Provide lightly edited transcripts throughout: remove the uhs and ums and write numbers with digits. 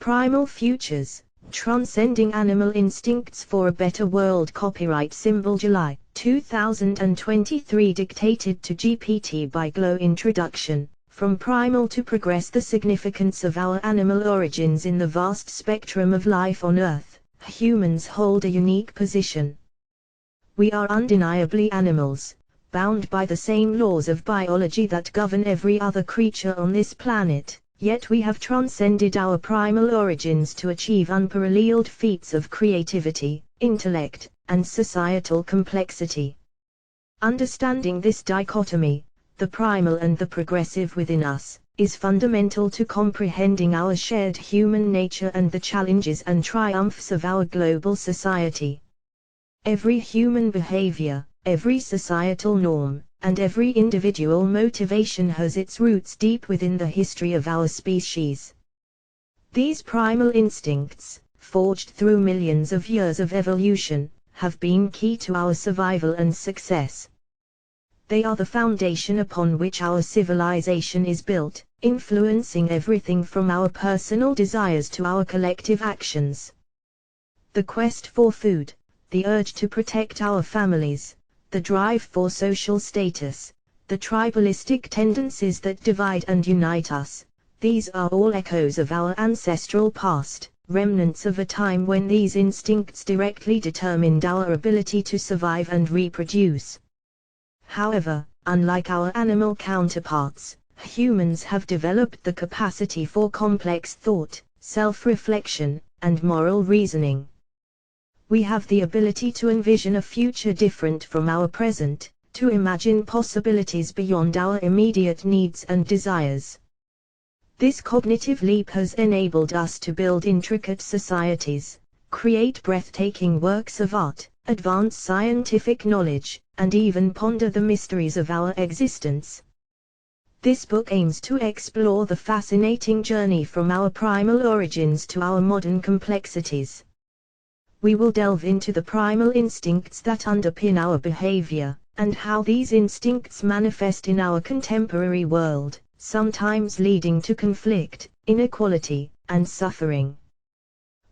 Primal Futures, Transcending Animal Instincts for a Better World. Copyright symbol July 2023. Dictated to GPT by Glow. Introduction. From primal to progress. The significance of our animal origins in the vast spectrum of life on Earth. Humans hold a unique position. We are undeniably animals, bound by the same laws of biology that govern every other creature on this planet. Yet we have transcended our primal origins to achieve unparalleled feats of creativity, intellect, and societal complexity. Understanding this dichotomy, the primal and the progressive within us, is fundamental to comprehending our shared human nature and the challenges and triumphs of our global society. Every human behavior, every societal norm, and every individual motivation has its roots deep within the history of our species. These primal instincts, forged through millions of years of evolution, have been key to our survival and success. They are the foundation upon which our civilization is built, influencing everything from our personal desires to our collective actions. The quest for food, the urge to protect our families, the drive for social status, the tribalistic tendencies that divide and unite us, these are all echoes of our ancestral past, remnants of a time when these instincts directly determined our ability to survive and reproduce. However, unlike our animal counterparts, humans have developed the capacity for complex thought, self-reflection, and moral reasoning. We have the ability to envision a future different from our present, to imagine possibilities beyond our immediate needs and desires. This cognitive leap has enabled us to build intricate societies, create breathtaking works of art, advance scientific knowledge, and even ponder the mysteries of our existence. This book aims to explore the fascinating journey from our primal origins to our modern complexities. We will delve into the primal instincts that underpin our behavior, and how these instincts manifest in our contemporary world, sometimes leading to conflict, inequality, and suffering.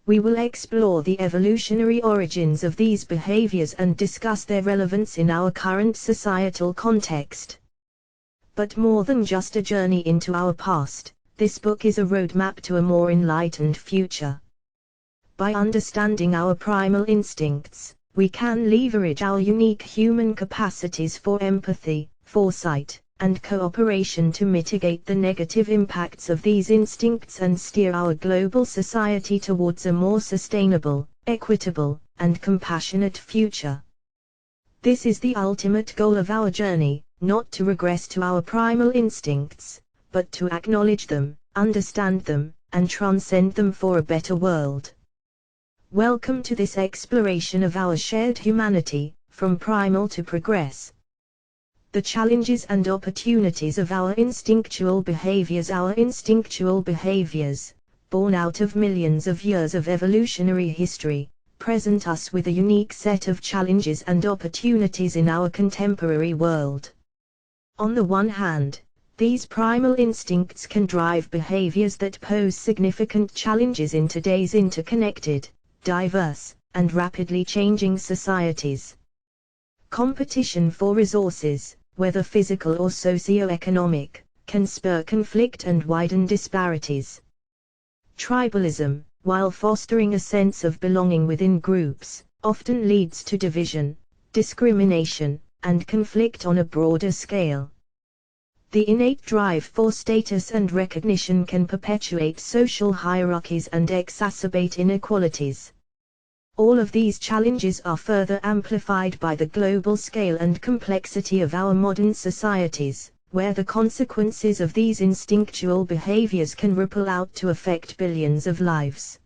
We will explore the evolutionary origins of these behaviors and discuss their relevance in our current societal context. But more than just a journey into our past, this book is a roadmap to a more enlightened future. By understanding our primal instincts, we can leverage our unique human capacities for empathy, foresight, and cooperation to mitigate the negative impacts of these instincts and steer our global society towards a more sustainable, equitable, and compassionate future. This is the ultimate goal of our journey, not to regress to our primal instincts, but to acknowledge them, understand them, and transcend them for a better world. Welcome to this exploration of our shared humanity, from primal to progress. The challenges and opportunities of our instinctual behaviors. Our instinctual behaviors, born out of millions of years of evolutionary history, present us with a unique set of challenges and opportunities in our contemporary world. On the one hand, these primal instincts can drive behaviors that pose significant challenges in today's interconnected, diverse, and rapidly changing societies. Competition for resources, whether physical or socio-economic, can spur conflict and widen disparities. Tribalism, while fostering a sense of belonging within groups, often leads to division, discrimination, and conflict on a broader scale. The innate drive for status and recognition can perpetuate social hierarchies and exacerbate inequalities. All of these challenges are further amplified by the global scale and complexity of our modern societies, where the consequences of these instinctual behaviors can ripple out to affect billions of lives.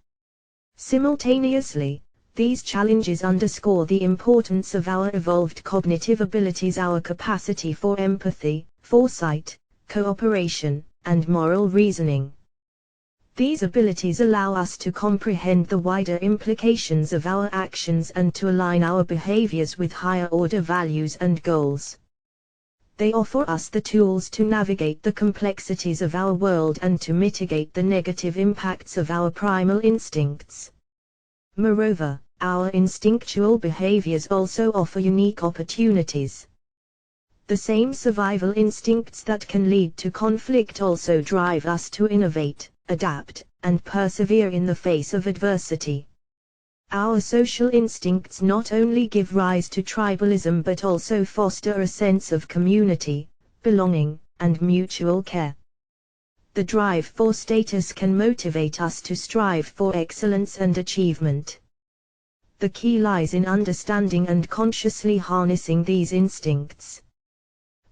Simultaneously, these challenges underscore the importance of our evolved cognitive abilities, our capacity for empathy, foresight, cooperation, and moral reasoning. These abilities allow us to comprehend the wider implications of our actions and to align our behaviors with higher-order values and goals. They offer us the tools to navigate the complexities of our world and to mitigate the negative impacts of our primal instincts. Moreover, our instinctual behaviors also offer unique opportunities. The same survival instincts that can lead to conflict also drive us to innovate, adapt, and persevere in the face of adversity. Our social instincts not only give rise to tribalism but also foster a sense of community, belonging, and mutual care. The drive for status can motivate us to strive for excellence and achievement. The key lies in understanding and consciously harnessing these instincts.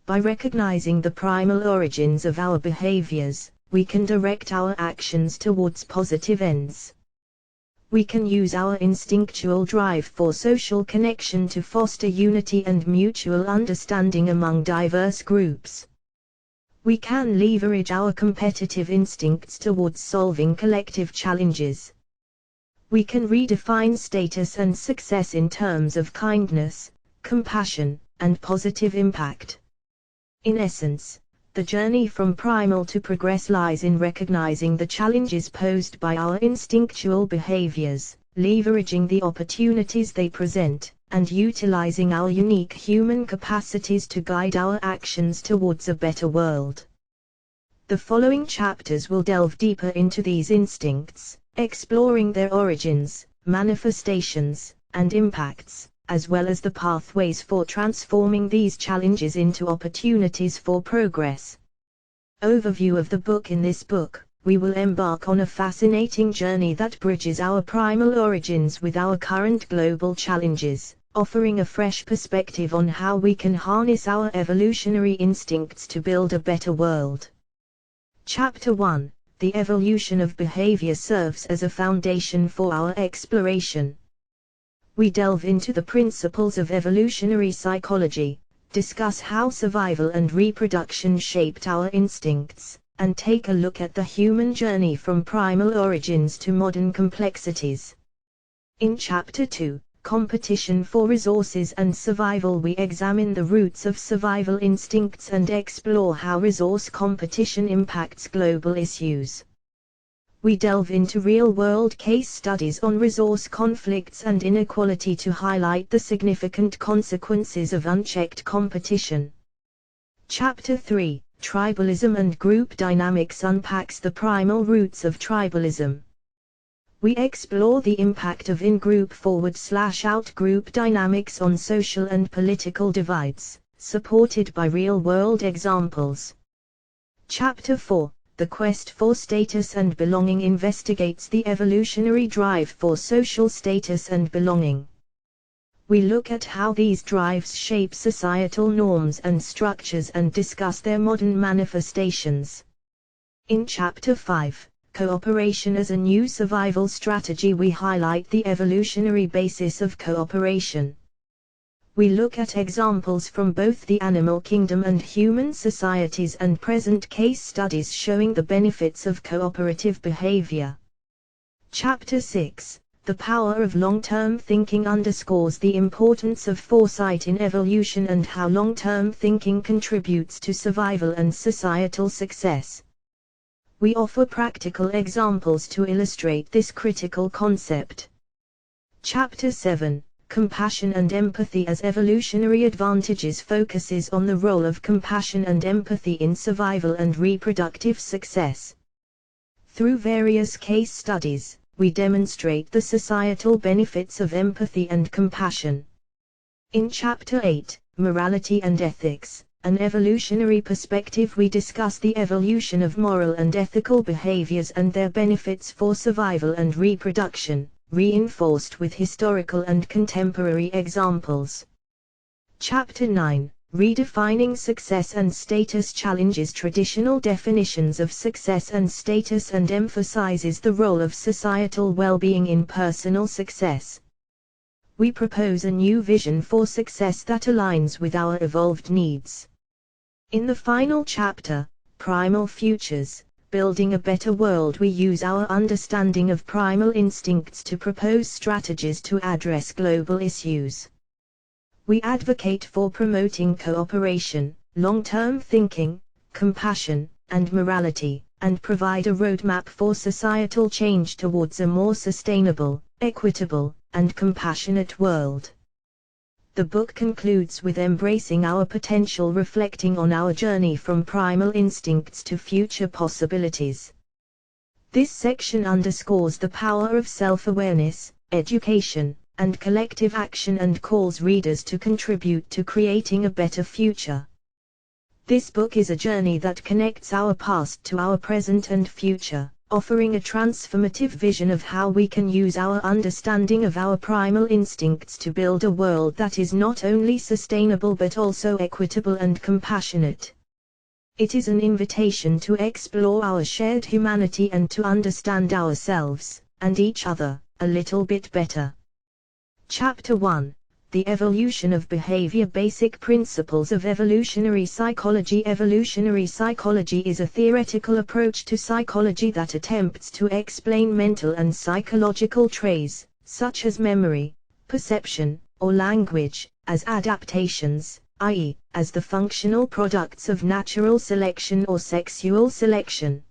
By recognizing the primal origins of our behaviors, we can direct our actions towards positive ends. We can use our instinctual drive for social connection to foster unity and mutual understanding among diverse groups. We can leverage our competitive instincts towards solving collective challenges. We can redefine status and success in terms of kindness, compassion, and positive impact. In essence, the journey from primal to progress lies in recognizing the challenges posed by our instinctual behaviors, leveraging the opportunities they present, and utilizing our unique human capacities to guide our actions towards a better world. The following chapters will delve deeper into these instincts, exploring their origins, manifestations, and impacts, as well as the pathways for transforming these challenges into opportunities for progress. Overview of the book. In this book, we will embark on a fascinating journey that bridges our primal origins with our current global challenges, offering a fresh perspective on how we can harness our evolutionary instincts to build a better world. Chapter 1: The evolution of behavior serves as a foundation for our exploration. We delve into the principles of evolutionary psychology, discuss how survival and reproduction shaped our instincts, and take a look at the human journey from primal origins to modern complexities. In Chapter 2, Competition for Resources and Survival, we examine the roots of survival instincts and explore how resource competition impacts global issues. We delve into real-world case studies on resource conflicts and inequality to highlight the significant consequences of unchecked competition. Chapter 3, Tribalism and Group Dynamics, unpacks the primal roots of tribalism. We explore the impact of in-group forward/out-group dynamics on social and political divides, supported by real-world examples. Chapter 4, The Quest for Status and Belonging, investigates the evolutionary drive for social status and belonging. We look at how these drives shape societal norms and structures and discuss their modern manifestations. In Chapter 5, Cooperation as a New Survival Strategy, we highlight the evolutionary basis of cooperation. We look at examples from both the animal kingdom and human societies and present case studies showing the benefits of cooperative behavior. Chapter 6, The Power of Long-Term Thinking, underscores the importance of foresight in evolution and how long-term thinking contributes to survival and societal success. We offer practical examples to illustrate this critical concept. Chapter 7, Compassion and Empathy as Evolutionary Advantages, focuses on the role of compassion and empathy in survival and reproductive success. Through various case studies, we demonstrate the societal benefits of empathy and compassion. In Chapter 8, Morality and Ethics, an evolutionary perspective, we discuss the evolution of moral and ethical behaviors and their benefits for survival and reproduction, reinforced with historical and contemporary examples. Chapter 9, Redefining Success and Status, challenges traditional definitions of success and status and emphasizes the role of societal well-being in personal success. We propose a new vision for success that aligns with our evolved needs. In the final chapter, Primal Futures, Building a Better World, we use our understanding of primal instincts to propose strategies to address global issues. We advocate for promoting cooperation, long-term thinking, compassion, and morality, and provide a roadmap for societal change towards a more sustainable, equitable, and compassionate world. The book concludes with embracing our potential, reflecting on our journey from primal instincts to future possibilities. This section underscores the power of self-awareness, education, and collective action, and calls readers to contribute to creating a better future. This book is a journey that connects our past to our present and future, offering a transformative vision of how we can use our understanding of our primal instincts to build a world that is not only sustainable but also equitable and compassionate. It is an invitation to explore our shared humanity and to understand ourselves, and each other, a little bit better. Chapter 1: The Evolution of Behavior. Basic Principles of Evolutionary Psychology. Evolutionary psychology is a theoretical approach to psychology that attempts to explain mental and psychological traits, such as memory, perception, or language, as adaptations, i.e., as the functional products of natural selection or sexual selection.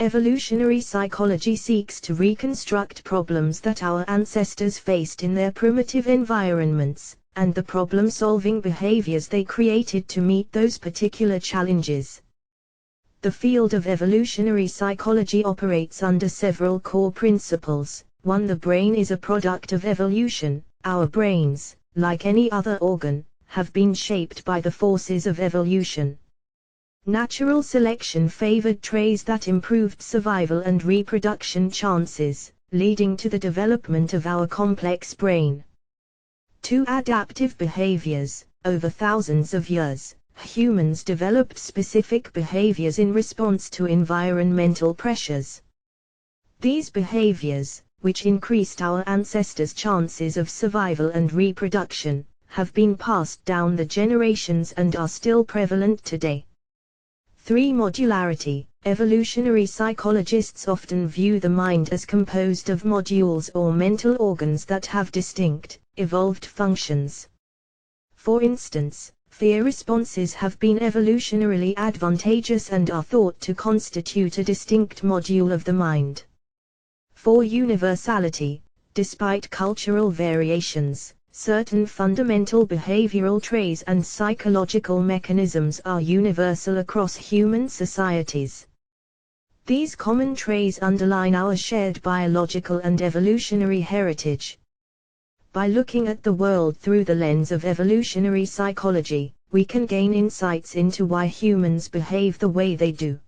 Evolutionary psychology seeks to reconstruct problems that our ancestors faced in their primitive environments, and the problem-solving behaviors they created to meet those particular challenges. The field of evolutionary psychology operates under several core principles. 1. The brain is a product of evolution. Our brains, like any other organ, have been shaped by the forces of evolution. Natural selection favored traits that improved survival and reproduction chances, leading to the development of our complex brain. 2. Adaptive behaviors. Over thousands of years, humans developed specific behaviors in response to environmental pressures. These behaviors, which increased our ancestors' chances of survival and reproduction, have been passed down the generations and are still prevalent today. 3. Modularity. Evolutionary psychologists often view the mind as composed of modules or mental organs that have distinct, evolved functions. For instance, fear responses have been evolutionarily advantageous and are thought to constitute a distinct module of the mind. 4. Universality. Despite cultural variations, certain fundamental behavioral traits and psychological mechanisms are universal across human societies. These common traits underline our shared biological and evolutionary heritage. By looking at the world through the lens of evolutionary psychology, we can gain insights into why humans behave the way they do.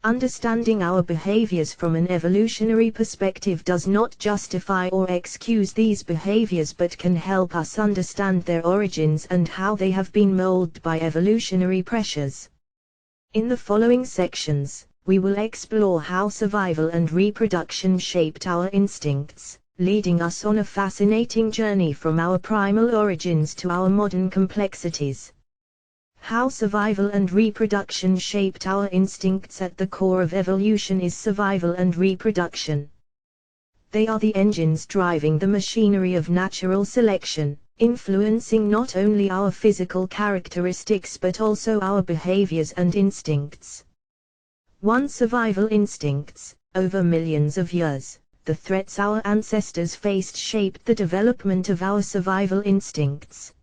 Understanding our behaviors from an evolutionary perspective does not justify or excuse these behaviors but can help us understand their origins and how they have been molded by evolutionary pressures. In the following sections, we will explore how survival and reproduction shaped our instincts, leading us on a fascinating journey from our primal origins to our modern complexities. How survival and reproduction shaped our instincts. At the core of evolution is survival and reproduction. They are the engines driving the machinery of natural selection, influencing not only our physical characteristics but also our behaviors and instincts. 1. Survival instincts. Over millions of years, the threats our ancestors faced shaped the development of our survival instincts.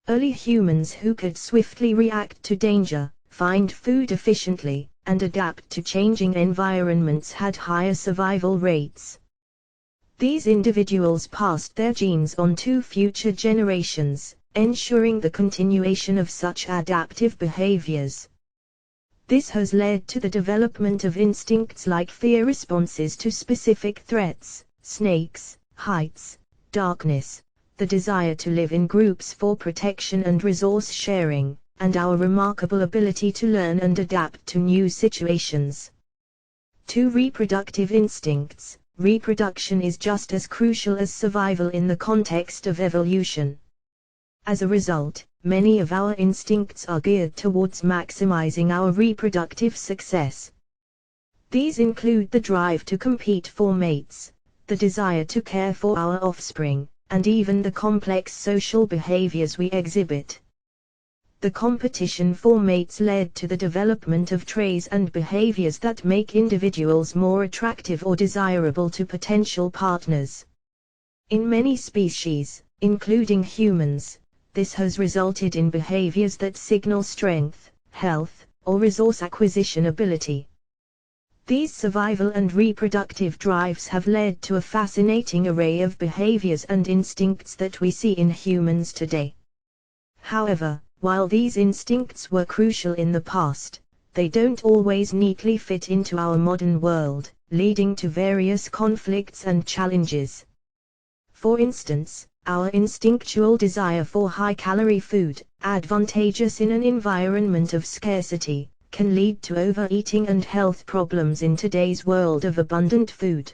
Early humans who could swiftly react to danger, find food efficiently, and adapt to changing environments had higher survival rates. These individuals passed their genes on to future generations, ensuring the continuation of such adaptive behaviors. This has led to the development of instincts like fear responses to specific threats, snakes, heights, darkness, the desire to live in groups for protection and resource sharing, and our remarkable ability to learn and adapt to new situations. 2. Reproductive instincts. Reproduction is just as crucial as survival in the context of evolution. As a result, many of our instincts are geared towards maximizing our reproductive success. These include the drive to compete for mates, the desire to care for our offspring, and even the complex social behaviors we exhibit. The competition for mates led to the development of traits and behaviors that make individuals more attractive or desirable to potential partners. In many species, including humans, this has resulted in behaviors that signal strength, health, or resource acquisition ability. These survival and reproductive drives have led to a fascinating array of behaviors and instincts that we see in humans today. However, while these instincts were crucial in the past, they don't always neatly fit into our modern world, leading to various conflicts and challenges. For instance, our instinctual desire for high-calorie food, advantageous in an environment of scarcity, can lead to overeating and health problems in today's world of abundant food.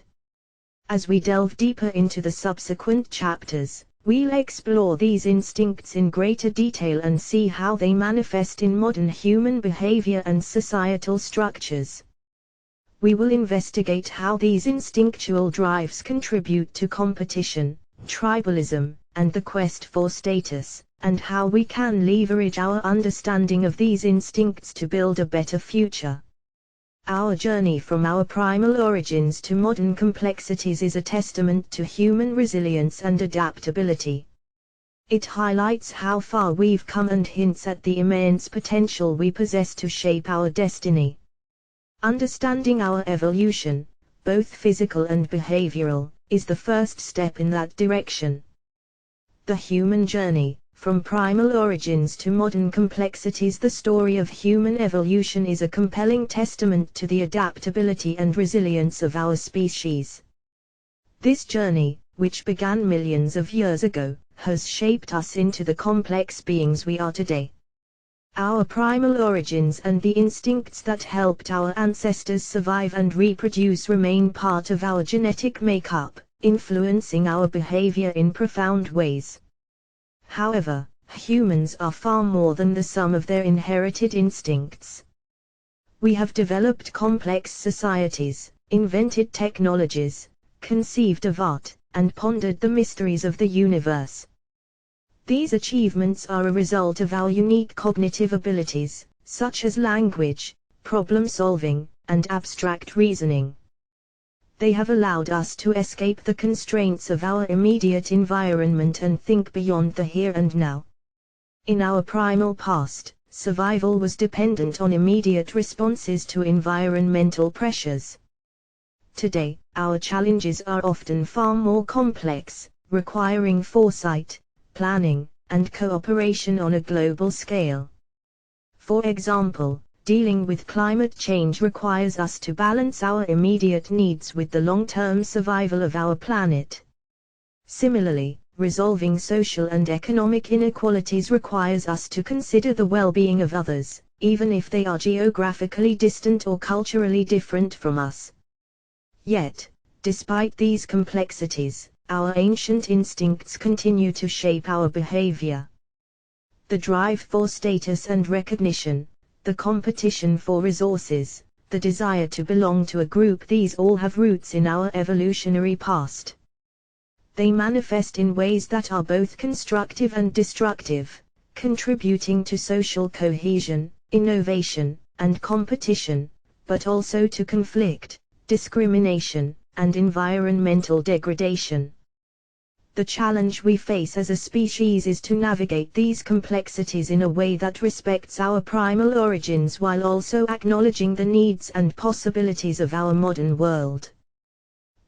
As we delve deeper into the subsequent chapters, we'll explore these instincts in greater detail and see how they manifest in modern human behavior and societal structures. We will investigate how these instinctual drives contribute to competition, tribalism, and the quest for status, and how we can leverage our understanding of these instincts to build a better future. Our journey from our primal origins to modern complexities is a testament to human resilience and adaptability. It highlights how far we've come and hints at the immense potential we possess to shape our destiny. Understanding our evolution, both physical and behavioral, is the first step in that direction. The human journey, from primal origins to modern complexities. The story of human evolution is a compelling testament to the adaptability and resilience of our species. This journey, which began millions of years ago, has shaped us into the complex beings we are today. Our primal origins and the instincts that helped our ancestors survive and reproduce remain part of our genetic makeup, influencing our behavior in profound ways. However, humans are far more than the sum of their inherited instincts. We have developed complex societies, invented technologies, conceived of art, and pondered the mysteries of the universe. These achievements are a result of our unique cognitive abilities, such as language, problem solving, and abstract reasoning. They have allowed us to escape the constraints of our immediate environment and think beyond the here and now. In our primal past, survival was dependent on immediate responses to environmental pressures. Today, our challenges are often far more complex, requiring foresight, planning, and cooperation on a global scale. For example, dealing with climate change requires us to balance our immediate needs with the long-term survival of our planet. Similarly, resolving social and economic inequalities requires us to consider the well-being of others, even if they are geographically distant or culturally different from us. Yet, despite these complexities, our ancient instincts continue to shape our behavior. The drive for status and recognition, the competition for resources, the desire to belong to a group, these all have roots in our evolutionary past. They manifest in ways that are both constructive and destructive, contributing to social cohesion, innovation, and competition, but also to conflict, discrimination, and environmental degradation. The challenge we face as a species is to navigate these complexities in a way that respects our primal origins while also acknowledging the needs and possibilities of our modern world.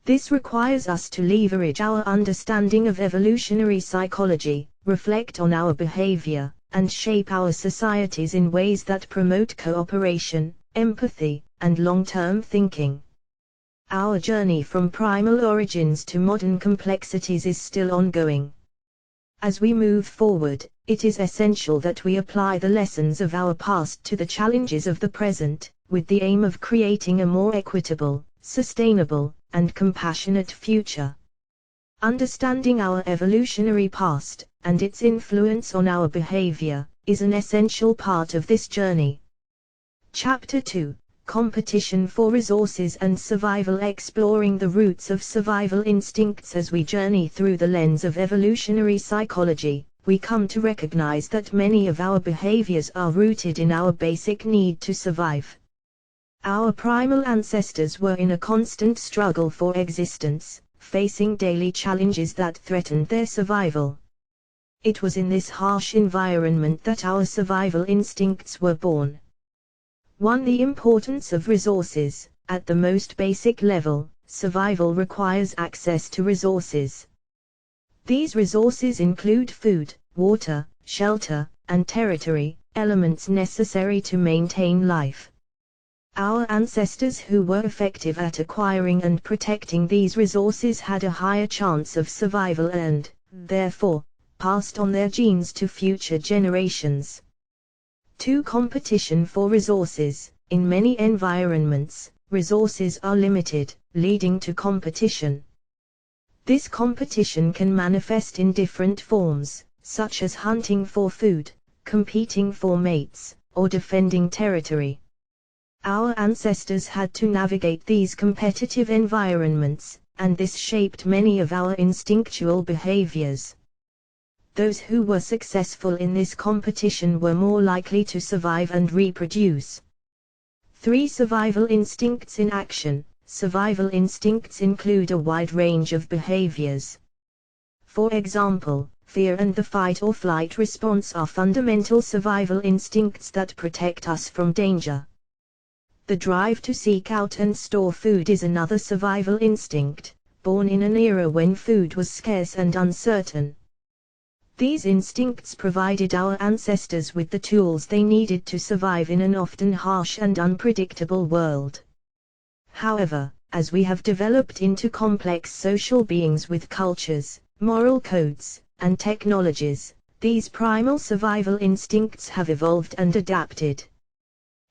This requires us to leverage our understanding of evolutionary psychology, reflect on our behavior, and shape our societies in ways that promote cooperation, empathy, and long-term thinking. Our journey from primal origins to modern complexities is still ongoing. As we move forward, it is essential that we apply the lessons of our past to the challenges of the present, with the aim of creating a more equitable, sustainable, and compassionate future. Understanding our evolutionary past, and its influence on our behavior, is an essential part of this journey. Chapter 2. Competition for resources and survival. Exploring the roots of survival instincts. As we journey through the lens of evolutionary psychology, we come to recognize that many of our behaviors are rooted in our basic need to survive. Our primal ancestors were in a constant struggle for existence, facing daily challenges that threatened their survival. It was in this harsh environment that our survival instincts were born. 1. The importance of resources. At the most basic level, survival requires access to resources. These resources include food, water, shelter, and territory, elements necessary to maintain life. Our ancestors who were effective at acquiring and protecting these resources had a higher chance of survival and, therefore, passed on their genes to future generations. 2. Competition for resources. In many environments, resources are limited, leading to competition. This competition can manifest in different forms, such as hunting for food, competing for mates, or defending territory. Our ancestors had to navigate these competitive environments, and this shaped many of our instinctual behaviors. Those who were successful in this competition were more likely to survive and reproduce. 3. Survival instincts in action. Survival instincts include a wide range of behaviors. For example, fear and the fight or flight response are fundamental survival instincts that protect us from danger. The drive to seek out and store food is another survival instinct, born in an era when food was scarce and uncertain. These instincts provided our ancestors with the tools they needed to survive in an often harsh and unpredictable world. However, as we have developed into complex social beings with cultures, moral codes, and technologies, these primal survival instincts have evolved and adapted.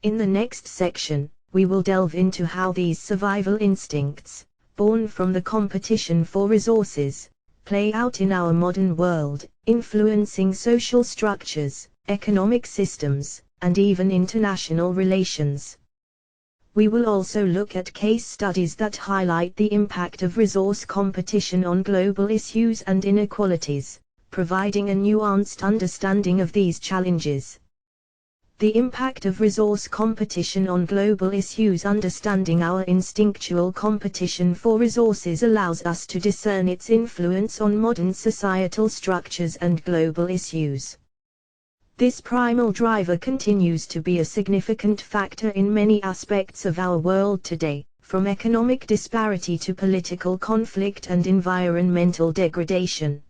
In the next section, we will delve into how these survival instincts, born from the competition for resources, play out in our modern world, influencing social structures, economic systems, and even international relations. We will also look at case studies that highlight the impact of resource competition on global issues and inequalities, providing a nuanced understanding of these challenges. The impact of resource competition on global issues. Understanding our instinctual competition for resources allows us to discern its influence on modern societal structures and global issues. This primal driver continues to be a significant factor in many aspects of our world today, from economic disparity to political conflict and environmental degradation.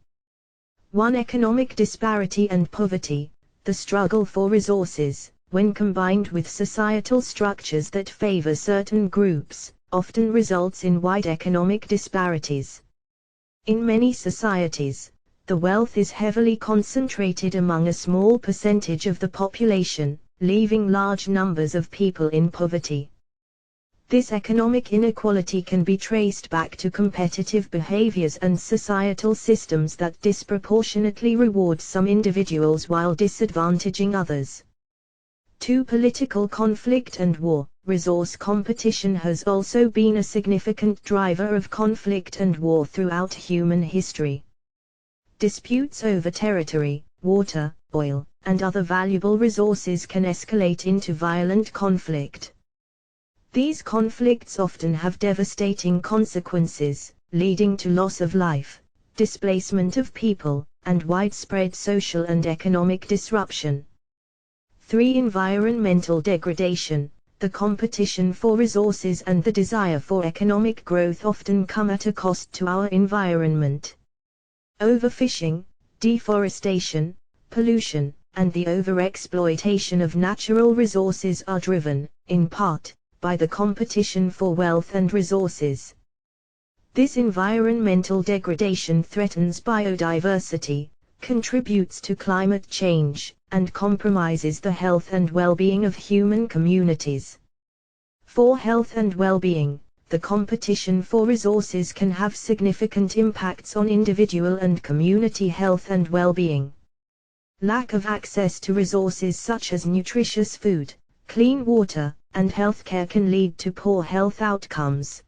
1. Economic disparity and poverty. The struggle for resources, when combined with societal structures that favor certain groups, often results in wide economic disparities. In many societies, the wealth is heavily concentrated among a small percentage of the population, leaving large numbers of people in poverty. This economic inequality can be traced back to competitive behaviors and societal systems that disproportionately reward some individuals while disadvantaging others. 2. Political conflict and war. Resource competition has also been a significant driver of conflict and war throughout human history. Disputes over territory, water, oil, and other valuable resources can escalate into violent conflict. These conflicts often have devastating consequences, leading to loss of life, displacement of people, and widespread social and economic disruption. 3. Environmental degradation. The competition for resources and the desire for economic growth often come at a cost to our environment. Overfishing, deforestation, pollution, and the overexploitation of natural resources are driven, in part, by the competition for wealth and resources. This environmental degradation threatens biodiversity, contributes to climate change, and compromises the health and well-being of human communities. 4. Health and well-being. The competition for resources can have significant impacts on individual and community health and well-being. Lack of access to resources such as nutritious food, clean water, and healthcare can lead to poor health outcomes.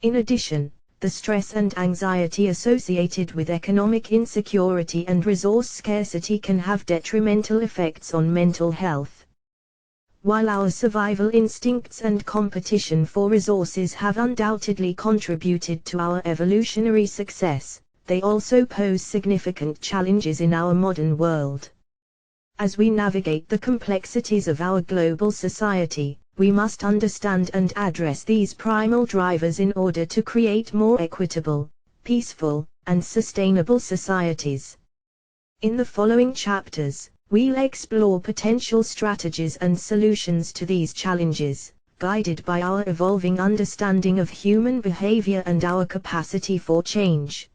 In addition, the stress and anxiety associated with economic insecurity and resource scarcity can have detrimental effects on mental health. While our survival instincts and competition for resources have undoubtedly contributed to our evolutionary success, they also pose significant challenges in our modern world. As we navigate the complexities of our global society, we must understand and address these primal drivers in order to create more equitable, peaceful, and sustainable societies. In the following chapters, we'll explore potential strategies and solutions to these challenges, guided by our evolving understanding of human behavior and our capacity for change.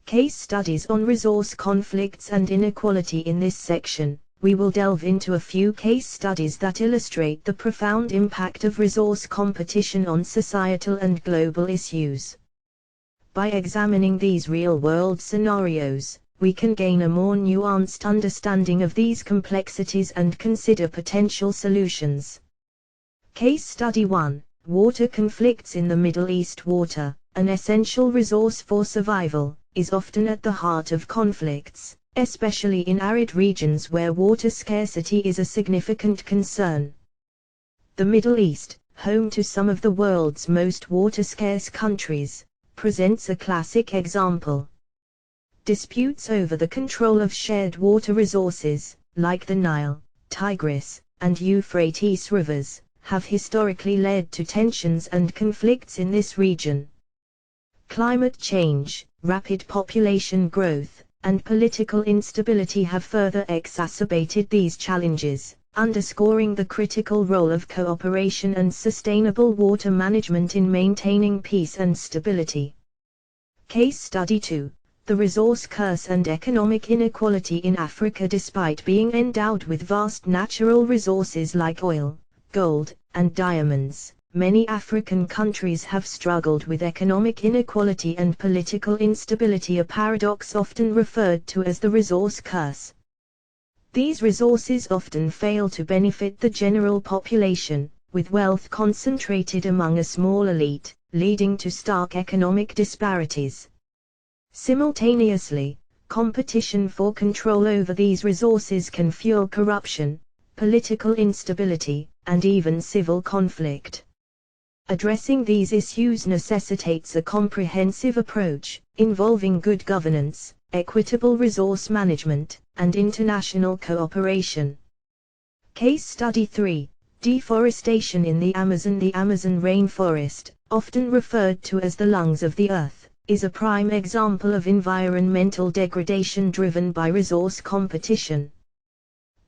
Case studies on resource conflicts and inequality. In this section, we will delve into a few case studies that illustrate the profound impact of resource competition on societal and global issues. By examining these real-world scenarios, we can gain a more nuanced understanding of these complexities and consider potential solutions. Case Study 1: Water conflicts in the Middle East. Water, an essential resource for survival, is often at the heart of conflicts, especially in arid regions where water scarcity is a significant concern. The Middle East, home to some of the world's most water-scarce countries, presents a classic example. Disputes over the control of shared water resources, like the Nile, Tigris, and Euphrates rivers, have historically led to tensions and conflicts in this region. Climate change, rapid population growth, and political instability have further exacerbated these challenges, underscoring the critical role of cooperation and sustainable water management in maintaining peace and stability. Case Study 2: The resource curse and economic inequality in Africa. Despite being endowed with vast natural resources like oil, gold, and diamonds, many African countries have struggled with economic inequality and political instability, a paradox often referred to as the resource curse. These resources often fail to benefit the general population, with wealth concentrated among a small elite, leading to stark economic disparities. Simultaneously, competition for control over these resources can fuel corruption, political instability, and even civil conflict. Addressing these issues necessitates a comprehensive approach, involving good governance, equitable resource management, and international cooperation. Case Study 3: Deforestation in the Amazon. The Amazon rainforest, often referred to as the lungs of the earth, is a prime example of environmental degradation driven by resource competition.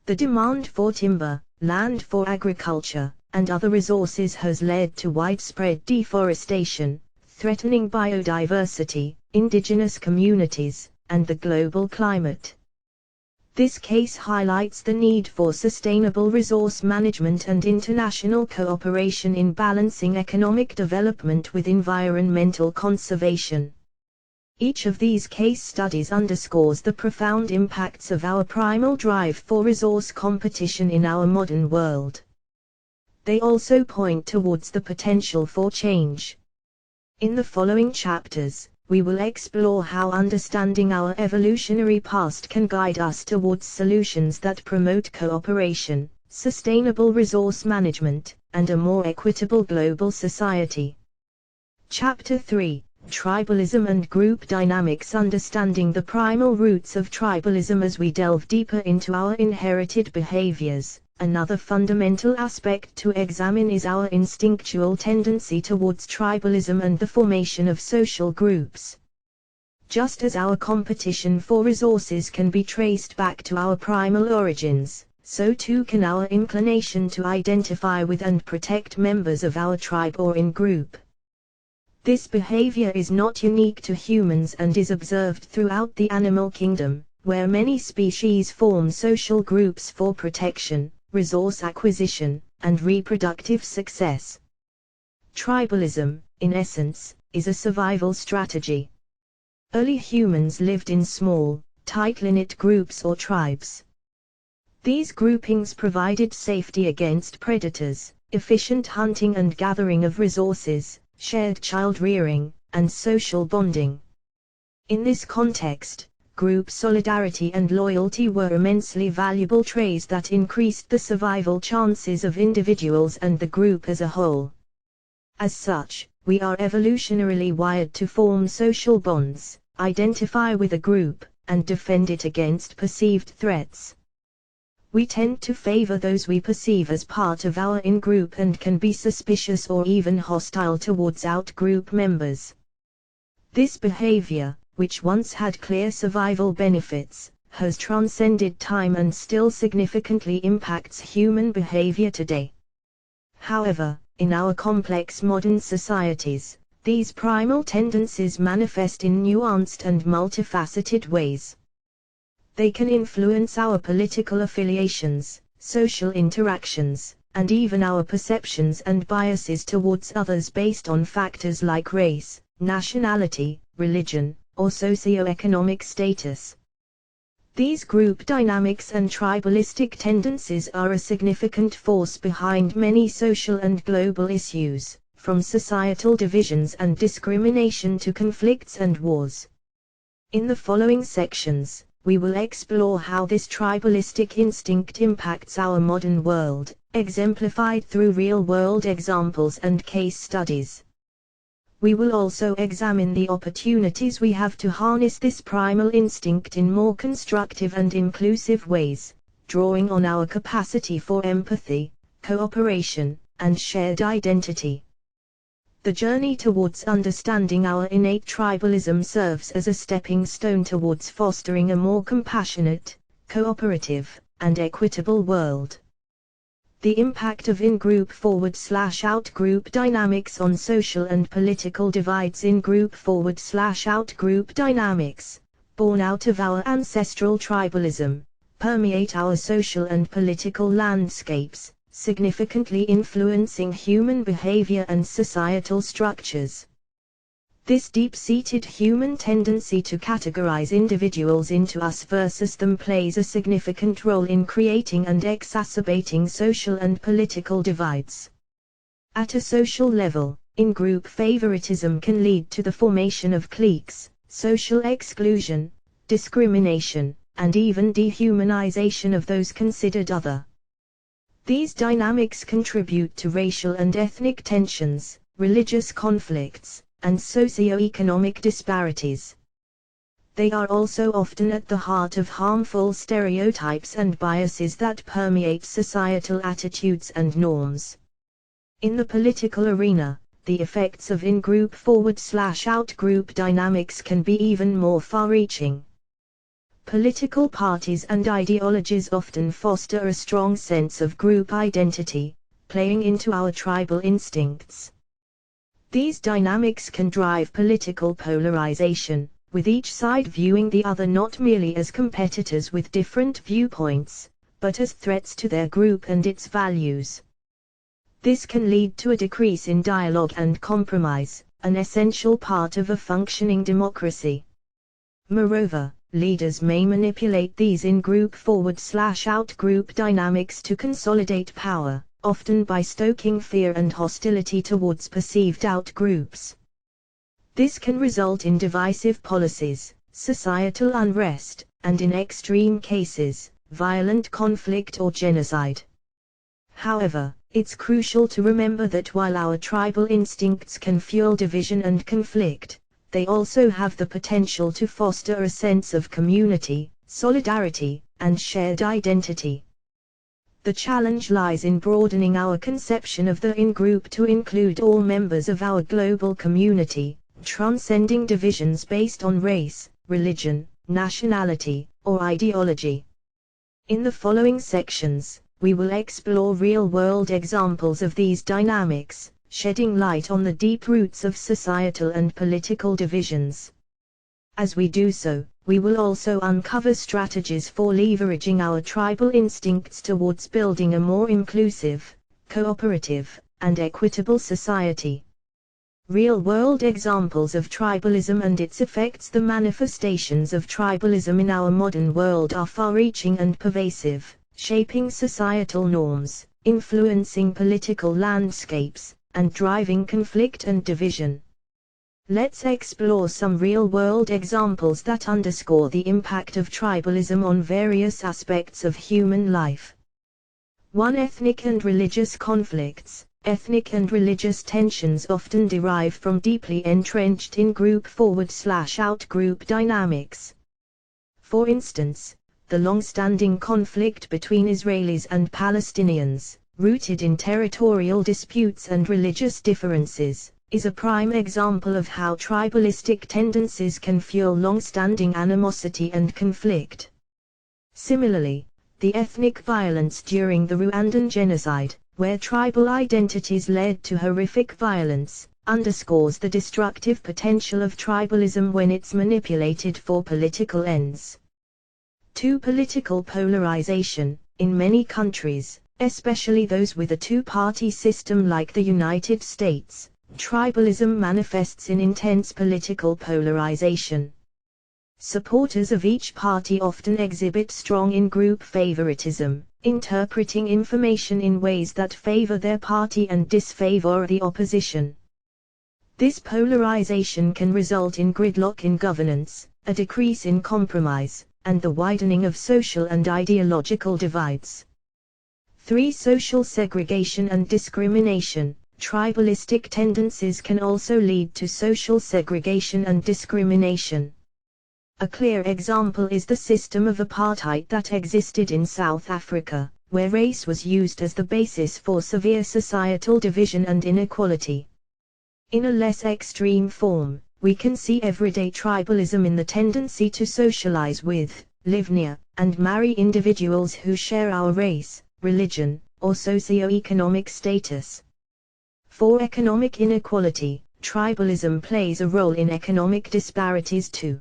The demand for timber, land for agriculture, and other resources has led to widespread deforestation, threatening biodiversity, indigenous communities, and the global climate. This case highlights the need for sustainable resource management and international cooperation in balancing economic development with environmental conservation. Each of these case studies underscores the profound impacts of our primal drive for resource competition in our modern world. They also point towards the potential for change. In the following chapters, we will explore how understanding our evolutionary past can guide us towards solutions that promote cooperation, sustainable resource management, and a more equitable global society. Chapter 3: Tribalism and Group Dynamics. Understanding the primal roots of tribalism. As we delve deeper into our inherited behaviors, another fundamental aspect to examine is our instinctual tendency towards tribalism and the formation of social groups. Just as our competition for resources can be traced back to our primal origins, so too can our inclination to identify with and protect members of our tribe or in-group. This behavior is not unique to humans and is observed throughout the animal kingdom, where many species form social groups for protection, resource acquisition, and reproductive success. Tribalism, in essence, is a survival strategy. Early humans lived in small, tightly knit groups or tribes. These groupings provided safety against predators, efficient hunting and gathering of resources, shared child rearing, and social bonding. In this context, group solidarity and loyalty were immensely valuable traits that increased the survival chances of individuals and the group as a whole. As such, we are evolutionarily wired to form social bonds, identify with a group, and defend it against perceived threats. We tend to favor those we perceive as part of our in-group and can be suspicious or even hostile towards out-group members. This behavior, which once had clear survival benefits, has transcended time and still significantly impacts human behavior today. However, in our complex modern societies, these primal tendencies manifest in nuanced and multifaceted ways. They can influence our political affiliations, social interactions, and even our perceptions and biases towards others based on factors like race, nationality, religion, or socioeconomic status. These group dynamics and tribalistic tendencies are a significant force behind many social and global issues, from societal divisions and discrimination to conflicts and wars. In the following sections, we will explore how this tribalistic instinct impacts our modern world, exemplified through real-world examples and case studies. We will also examine the opportunities we have to harness this primal instinct in more constructive and inclusive ways, drawing on our capacity for empathy, cooperation, and shared identity. The journey towards understanding our innate tribalism serves as a stepping stone towards fostering a more compassionate, cooperative, and equitable world. The impact of in-group /out-group dynamics on social and political divides. In-group /out-group dynamics, born out of our ancestral tribalism, permeate our social and political landscapes, significantly influencing human behavior and societal structures. This deep-seated human tendency to categorize individuals into us versus them plays a significant role in creating and exacerbating social and political divides. At a social level, in-group favoritism can lead to the formation of cliques, social exclusion, discrimination, and even dehumanization of those considered other. These dynamics contribute to racial and ethnic tensions, religious conflicts, and socio-economic disparities. They are also often at the heart of harmful stereotypes and biases that permeate societal attitudes and norms. In the political arena, the effects of in-group /out-group dynamics can be even more far-reaching. Political parties and ideologies often foster a strong sense of group identity, playing into our tribal instincts. These dynamics can drive political polarization, with each side viewing the other not merely as competitors with different viewpoints, but as threats to their group and its values. This can lead to a decrease in dialogue and compromise, an essential part of a functioning democracy. Moreover, leaders may manipulate these in-group /out-group dynamics to consolidate power, often by stoking fear and hostility towards perceived out-groups. This can result in divisive policies, societal unrest, and in extreme cases, violent conflict or genocide. However, it's crucial to remember that while our tribal instincts can fuel division and conflict, they also have the potential to foster a sense of community, solidarity, and shared identity. The challenge lies in broadening our conception of the in-group to include all members of our global community, transcending divisions based on race, religion, nationality, or ideology. In the following sections, we will explore real-world examples of these dynamics, shedding light on the deep roots of societal and political divisions. As we do so, we will also uncover strategies for leveraging our tribal instincts towards building a more inclusive, cooperative, and equitable society. Real-world examples of tribalism and its effects. The manifestations of tribalism in our modern world are far-reaching and pervasive, shaping societal norms, influencing political landscapes, and driving conflict and division. Let's explore some real-world examples that underscore the impact of tribalism on various aspects of human life. 1. Ethnic and religious conflicts. Ethnic and religious tensions often derive from deeply entrenched in-group forward/out-group dynamics. For instance, the long-standing conflict between Israelis and Palestinians, rooted in territorial disputes and religious differences, is a prime example of how tribalistic tendencies can fuel long-standing animosity and conflict. Similarly, the ethnic violence during the Rwandan genocide, where tribal identities led to horrific violence, underscores the destructive potential of tribalism when it's manipulated for political ends. 2. Political polarization. In many countries, especially those with a two-party system like the United States, tribalism manifests in intense political polarization. Supporters of each party often exhibit strong in-group favoritism, interpreting information in ways that favor their party and disfavor the opposition. This polarization can result in gridlock in governance, a decrease in compromise, and the widening of social and ideological divides. 3. Social segregation and discrimination. Tribalistic tendencies can also lead to social segregation and discrimination. A clear example is the system of apartheid that existed in South Africa, where race was used as the basis for severe societal division and inequality. In a less extreme form, we can see everyday tribalism in the tendency to socialize with, live near, and marry individuals who share our race, religion, or socio-economic status. 4. Economic inequality. Tribalism plays a role in economic disparities too.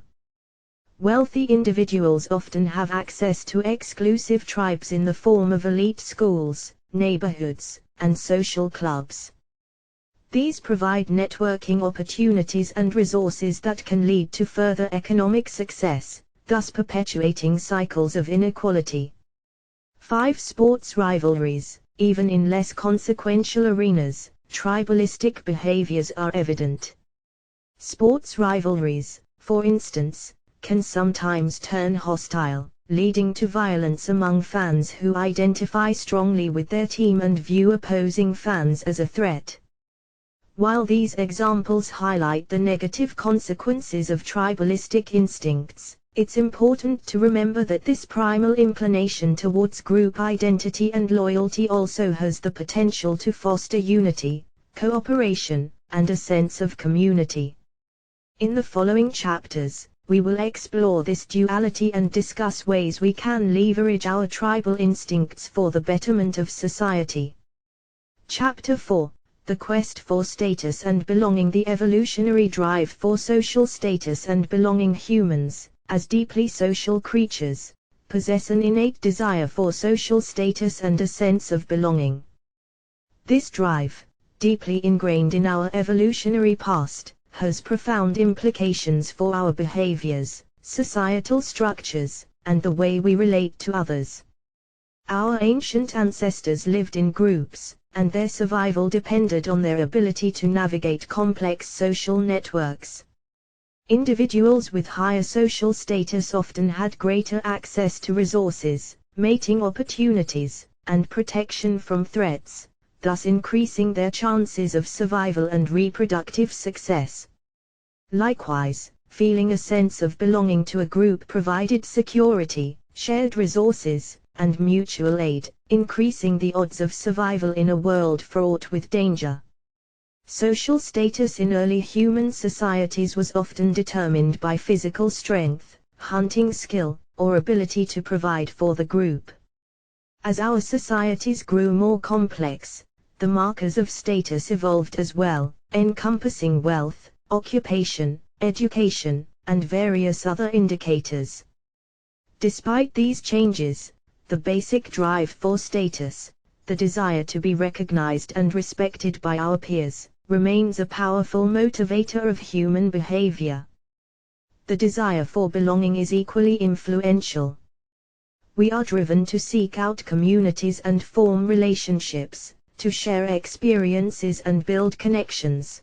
Wealthy individuals often have access to exclusive tribes in the form of elite schools, neighborhoods, and social clubs. These provide networking opportunities and resources that can lead to further economic success, thus perpetuating cycles of inequality. 5. Sports rivalries. Even in less consequential arenas, tribalistic behaviors are evident. Sports rivalries, for instance, can sometimes turn hostile, leading to violence among fans who identify strongly with their team and view opposing fans as a threat. While these examples highlight the negative consequences of tribalistic instincts, it's important to remember that this primal inclination towards group identity and loyalty also has the potential to foster unity, cooperation, and a sense of community. In the following chapters, we will explore this duality and discuss ways we can leverage our tribal instincts for the betterment of society. Chapter 4. The Quest for Status and Belonging. The evolutionary drive for social status and belonging. Humans, as deeply social creatures, possess an innate desire for social status and a sense of belonging. This drive, deeply ingrained in our evolutionary past, has profound implications for our behaviors, societal structures, and the way we relate to others. Our ancient ancestors lived in groups, and their survival depended on their ability to navigate complex social networks. Individuals with higher social status often had greater access to resources, mating opportunities, and protection from threats, thus increasing their chances of survival and reproductive success. Likewise, feeling a sense of belonging to a group provided security, shared resources, and mutual aid, increasing the odds of survival in a world fraught with danger. Social status in early human societies was often determined by physical strength, hunting skill, or ability to provide for the group. As our societies grew more complex, the markers of status evolved as well, encompassing wealth, occupation, education, and various other indicators. Despite these changes, the basic drive for status, the desire to be recognized and respected by our peers, remains a powerful motivator of human behavior. The desire for belonging is equally influential. We are driven to seek out communities and form relationships, to share experiences and build connections.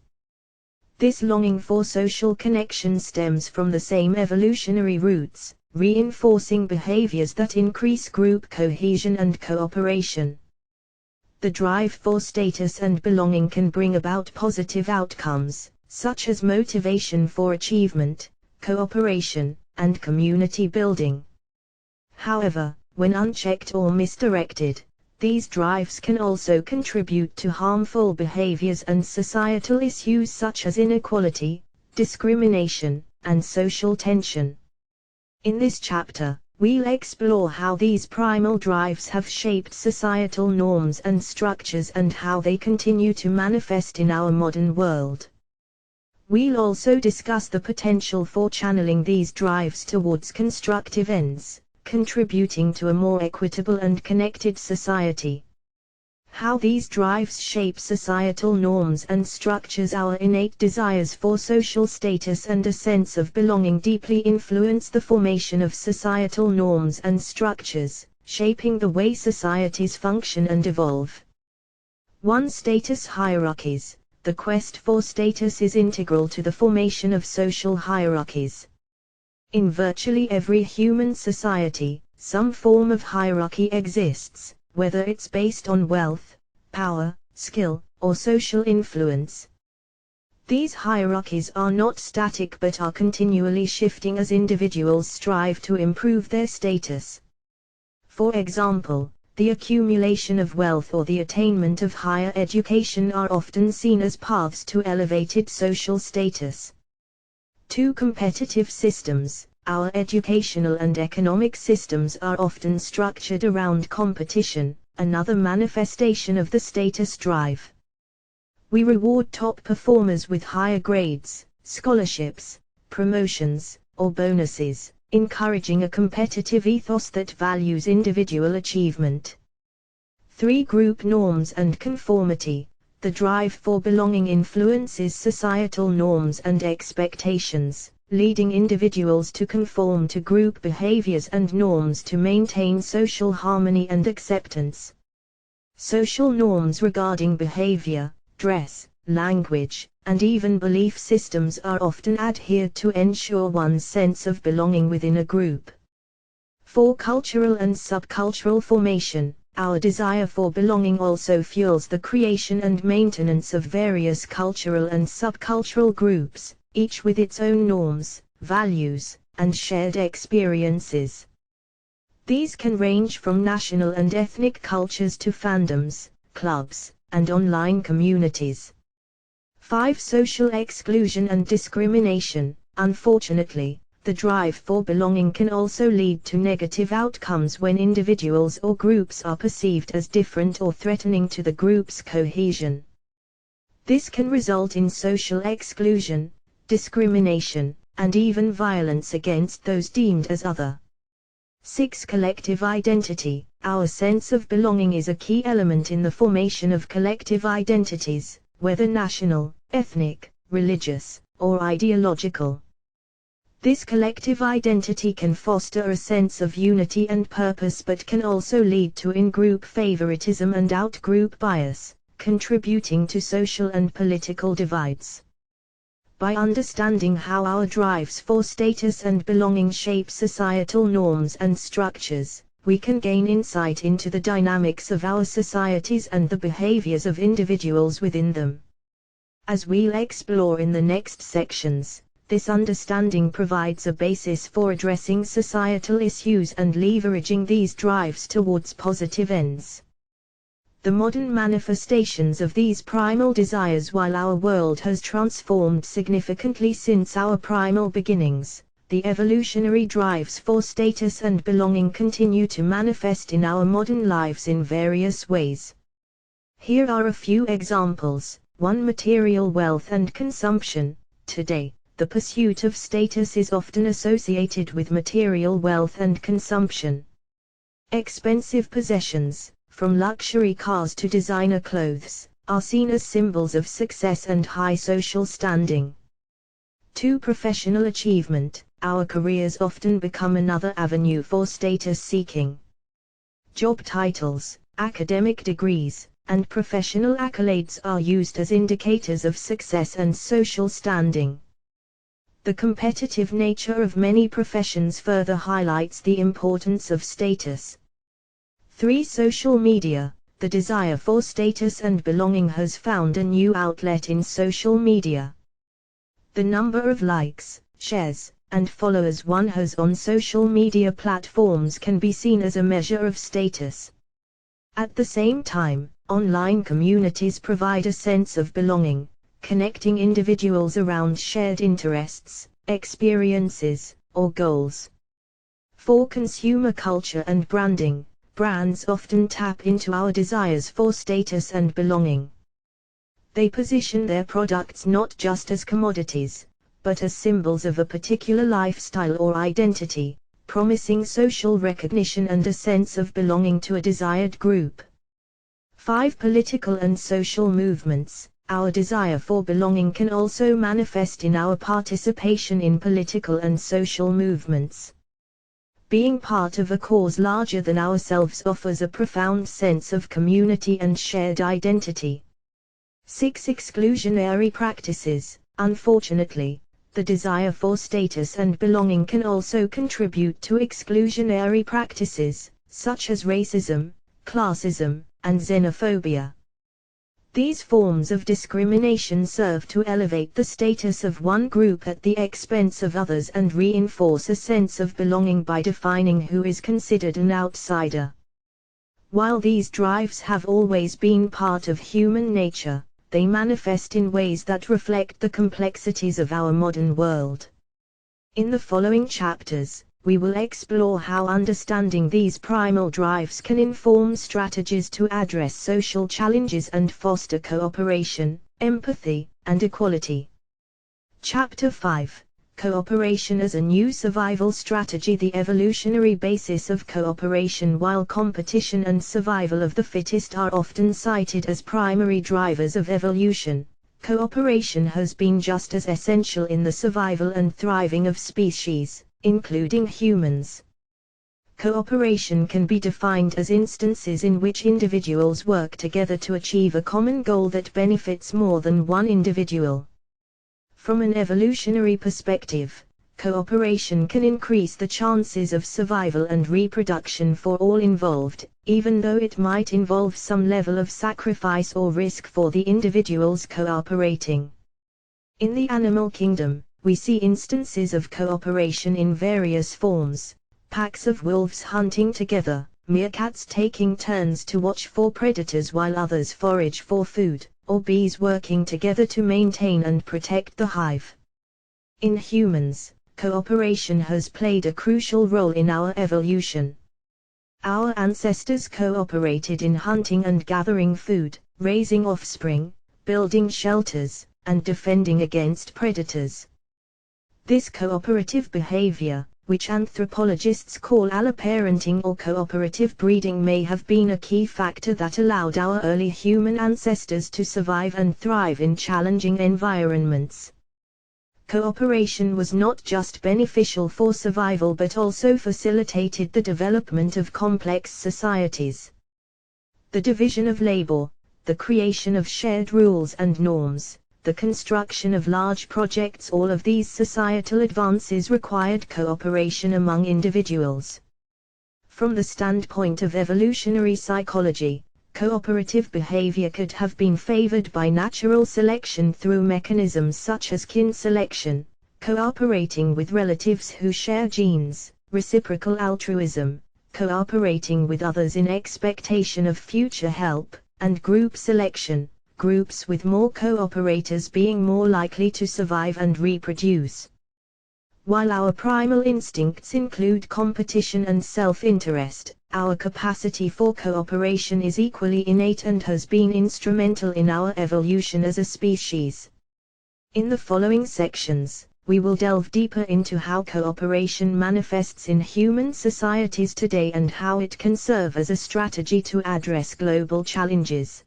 This longing for social connection stems from the same evolutionary roots, reinforcing behaviors that increase group cohesion and cooperation. The drive for status and belonging can bring about positive outcomes, such as motivation for achievement, cooperation, and community building. However, when unchecked or misdirected, these drives can also contribute to harmful behaviors and societal issues such as inequality, discrimination, and social tension. In this chapter, we'll explore how these primal drives have shaped societal norms and structures and how they continue to manifest in our modern world. We'll also discuss the potential for channeling these drives towards constructive ends, contributing to a more equitable and connected society. How these drives shape societal norms and structures. Our innate desires for social status and a sense of belonging deeply influence the formation of societal norms and structures, shaping the way societies function and evolve. 1. Status hierarchies. The quest for status is integral to the formation of social hierarchies. In virtually every human society, some form of hierarchy exists, whether it's based on wealth, power, skill, or social influence. These hierarchies are not static but are continually shifting as individuals strive to improve their status. For example, the accumulation of wealth or the attainment of higher education are often seen as paths to elevated social status. 2. Competitive systems. Our educational and economic systems are often structured around competition, another manifestation of the status drive. We reward top performers with higher grades, scholarships, promotions, or bonuses, encouraging a competitive ethos that values individual achievement. 3. Group norms and conformity. The drive for belonging influences societal norms and expectations, leading individuals to conform to group behaviors and norms to maintain social harmony and acceptance. Social norms regarding behavior, dress, language, and even belief systems are often adhered to ensure one's sense of belonging within a group. 4. Cultural and subcultural formation. Our desire for belonging also fuels the creation and maintenance of various cultural and subcultural groups, each with its own norms, values, and shared experiences. These can range from national and ethnic cultures to fandoms, clubs, and online communities. 5. Social exclusion and discrimination. Unfortunately, the drive for belonging can also lead to negative outcomes when individuals or groups are perceived as different or threatening to the group's cohesion. This can result in social exclusion, discrimination, and even violence against those deemed as other. 6. Collective identity. Our sense of belonging is a key element in the formation of collective identities, whether national, ethnic, religious, or ideological. This collective identity can foster a sense of unity and purpose but can also lead to in-group favoritism and out-group bias, contributing to social and political divides. By understanding how our drives for status and belonging shape societal norms and structures, we can gain insight into the dynamics of our societies and the behaviors of individuals within them. As we'll explore in the next sections, this understanding provides a basis for addressing societal issues and leveraging these drives towards positive ends. The modern manifestations of these primal desires. While our world has transformed significantly since our primal beginnings, the evolutionary drives for status and belonging continue to manifest in our modern lives in various ways. Here are a few examples. 1. Material wealth and consumption. Today, the pursuit of status is often associated with material wealth and consumption. Expensive possessions, from luxury cars to designer clothes, are seen as symbols of success and high social standing. 2. Professional achievement. Our careers often become another avenue for status seeking. Job titles, academic degrees, and professional accolades are used as indicators of success and social standing. The competitive nature of many professions further highlights the importance of status. 3. Social media. The desire for status and belonging has found a new outlet in social media. The number of likes, shares, and followers one has on social media platforms can be seen as a measure of status. At the same time, online communities provide a sense of belonging, connecting individuals around shared interests, experiences, or goals. 4. Consumer culture and branding. Brands often tap into our desires for status and belonging. They position their products not just as commodities, but as symbols of a particular lifestyle or identity, promising social recognition and a sense of belonging to a desired group. 5. Political and social movements. Our desire for belonging can also manifest in our participation in political and social movements. Being part of a cause larger than ourselves offers a profound sense of community and shared identity. 6. Exclusionary practices. Unfortunately, the desire for status and belonging can also contribute to exclusionary practices, such as racism, classism, and xenophobia. These forms of discrimination serve to elevate the status of one group at the expense of others and reinforce a sense of belonging by defining who is considered an outsider. While these drives have always been part of human nature, they manifest in ways that reflect the complexities of our modern world. In the following chapters, we will explore how understanding these primal drives can inform strategies to address social challenges and foster cooperation, empathy, and equality. Chapter 5: Cooperation as a New Survival Strategy. The evolutionary basis of cooperation. While competition and survival of the fittest are often cited as primary drivers of evolution, cooperation has been just as essential in the survival and thriving of species, including humans. Cooperation can be defined as instances in which individuals work together to achieve a common goal that benefits more than one individual. From an evolutionary perspective, cooperation can increase the chances of survival and reproduction for all involved, even though it might involve some level of sacrifice or risk for the individuals cooperating. In the animal kingdom, we see instances of cooperation in various forms: packs of wolves hunting together, meerkats taking turns to watch for predators while others forage for food, or bees working together to maintain and protect the hive. In humans, cooperation has played a crucial role in our evolution. Our ancestors cooperated in hunting and gathering food, raising offspring, building shelters, and defending against predators. This cooperative behavior, which anthropologists call alloparenting or cooperative breeding, may have been a key factor that allowed our early human ancestors to survive and thrive in challenging environments. Cooperation was not just beneficial for survival but also facilitated the development of complex societies. The division of labor, the creation of shared rules and norms, the construction of large projects, all of these societal advances required cooperation among individuals. From the standpoint of evolutionary psychology, cooperative behavior could have been favored by natural selection through mechanisms such as kin selection, cooperating with relatives who share genes, reciprocal altruism, cooperating with others in expectation of future help, and group selection, groups with more cooperators being more likely to survive and reproduce. While our primal instincts include competition and self-interest, our capacity for cooperation is equally innate and has been instrumental in our evolution as a species. In the following sections, we will delve deeper into how cooperation manifests in human societies today and how it can serve as a strategy to address global challenges.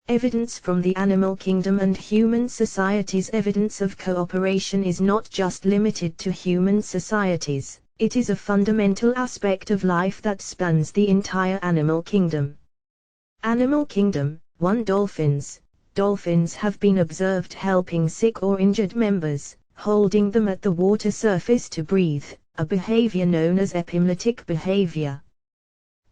Evidence from the animal kingdom and human societies. Evidence of cooperation is not just limited to human societies, it is a fundamental aspect of life that spans the entire animal kingdom. Animal Kingdom 1. Dolphins. Dolphins have been observed helping sick or injured members, holding them at the water surface to breathe, a behavior known as epileptic behavior.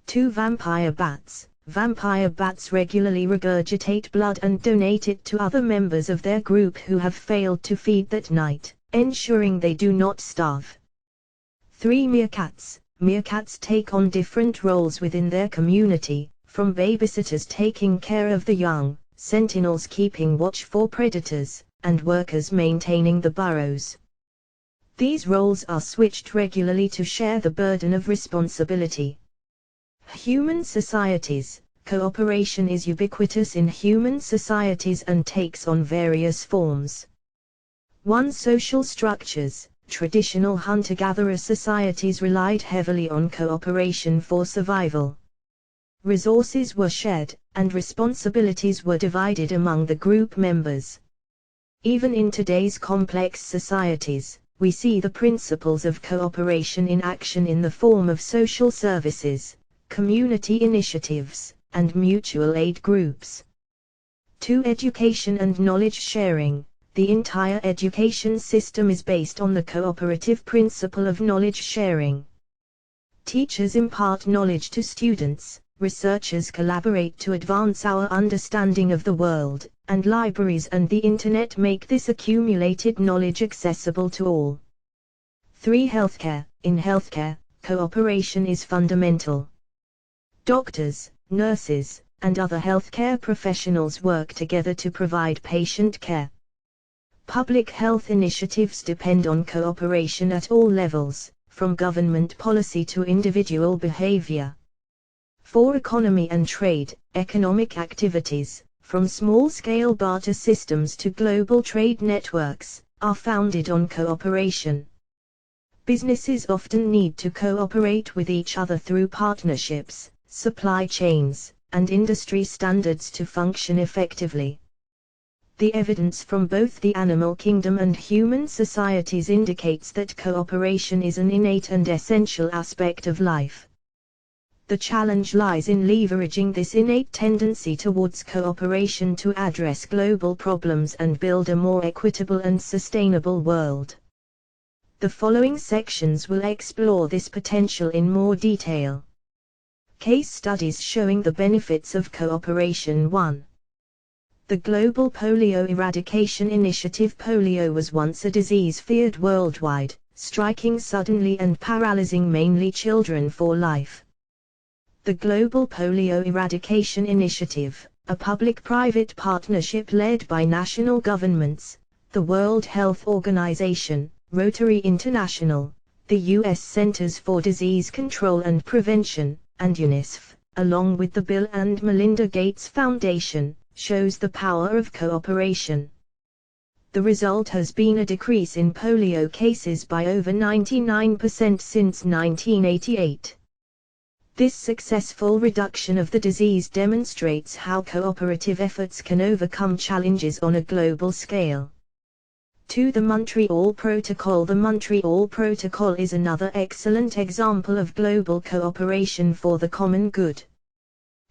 2. Vampire bats. Vampire bats regularly regurgitate blood and donate it to other members of their group who have failed to feed that night, ensuring they do not starve. 3. Meerkats. Meerkats take on different roles within their community, from babysitters taking care of the young, sentinels keeping watch for predators, and workers maintaining the burrows. These roles are switched regularly to share the burden of responsibility. Human societies. Cooperation is ubiquitous in human societies and takes on various forms. 1. Social structures. Traditional hunter-gatherer societies relied heavily on cooperation for survival. Resources were shared, and responsibilities were divided among the group members. Even in today's complex societies, we see the principles of cooperation in action in the form of social services, community initiatives, and mutual aid groups. 2. Education and knowledge sharing. The entire education system is based on the cooperative principle of knowledge sharing. Teachers impart knowledge to students, researchers collaborate to advance our understanding of the world, and libraries and the Internet make this accumulated knowledge accessible to all. 3. Healthcare. In healthcare, cooperation is fundamental. Doctors, nurses, and other healthcare professionals work together to provide patient care. Public health initiatives depend on cooperation at all levels, from government policy to individual behavior. 4. Economy and trade. Economic activities, from small-scale barter systems to global trade networks, are founded on cooperation. Businesses often need to cooperate with each other through partnerships, supply chains, and industry standards to function effectively. The evidence from both the animal kingdom and human societies indicates that cooperation is an innate and essential aspect of life. The challenge lies in leveraging this innate tendency towards cooperation to address global problems and build a more equitable and sustainable world. The following sections will explore this potential in more detail. Case studies showing the benefits of cooperation. 1. The Global Polio Eradication Initiative. Polio was once a disease feared worldwide, striking suddenly and paralyzing mainly children for life. The Global Polio Eradication Initiative, a public-private partnership led by national governments, the World Health Organization, Rotary International, the U.S. Centers for Disease Control and Prevention, and UNICEF, along with the Bill and Melinda Gates Foundation, shows the power of cooperation. The result has been a decrease in polio cases by over 99% since 1988. This successful reduction of the disease demonstrates how cooperative efforts can overcome challenges on a global scale. 2. The Montreal Protocol. The Montreal Protocol is another excellent example of global cooperation for the common good.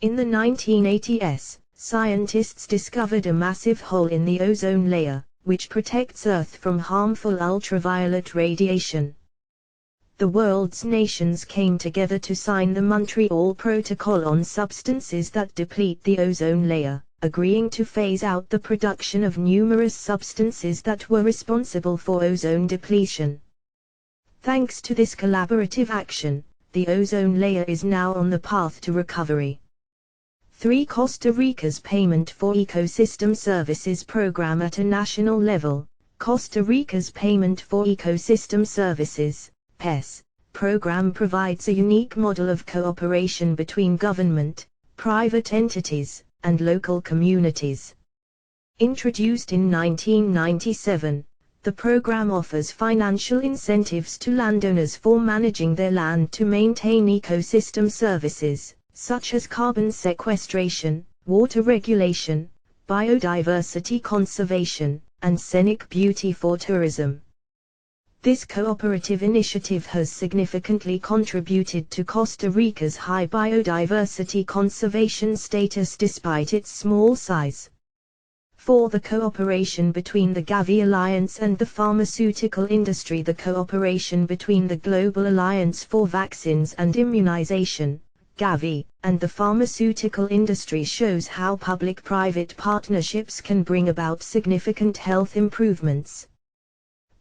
In the 1980s, scientists discovered a massive hole in the ozone layer, which protects Earth from harmful ultraviolet radiation. The world's nations came together to sign the Montreal Protocol on substances that deplete the ozone layer, agreeing to phase out the production of numerous substances that were responsible for ozone depletion. Thanks to this collaborative action, the ozone layer is now on the path to recovery. 3. Costa Rica's Payment for Ecosystem Services program. At a national level, Costa Rica's Payment for Ecosystem Services (PES) program provides a unique model of cooperation between government, private entities, and local communities. Introduced in 1997, the program offers financial incentives to landowners for managing their land to maintain ecosystem services, such as carbon sequestration, water regulation, biodiversity conservation, and scenic beauty for tourism. This cooperative initiative has significantly contributed to Costa Rica's high biodiversity conservation status despite its small size. 4. The cooperation between the Gavi Alliance and the pharmaceutical industry. The cooperation between the Global Alliance for Vaccines and Immunization, Gavi, and the pharmaceutical industry shows how public-private partnerships can bring about significant health improvements.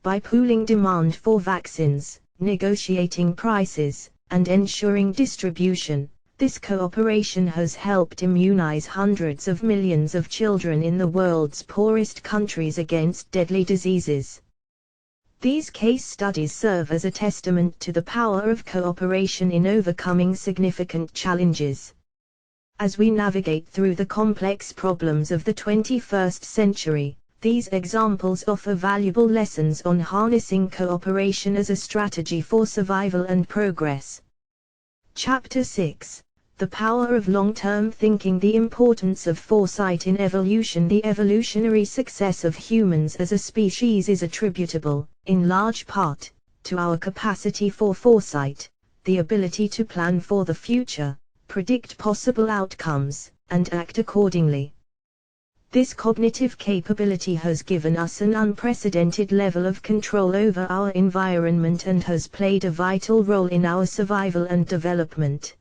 By pooling demand for vaccines, negotiating prices, and ensuring distribution, this cooperation has helped immunize hundreds of millions of children in the world's poorest countries against deadly diseases. These case studies serve as a testament to the power of cooperation in overcoming significant challenges. As we navigate through the complex problems of the 21st century, these examples offer valuable lessons on harnessing cooperation as a strategy for survival and progress. Chapter 6: The Power of Long-Term Thinking. The importance of foresight in evolution. The evolutionary success of humans as a species is attributable, in large part, to our capacity for foresight, the ability to plan for the future, predict possible outcomes, and act accordingly. This cognitive capability has given us an unprecedented level of control over our environment and has played a vital role in our survival and development.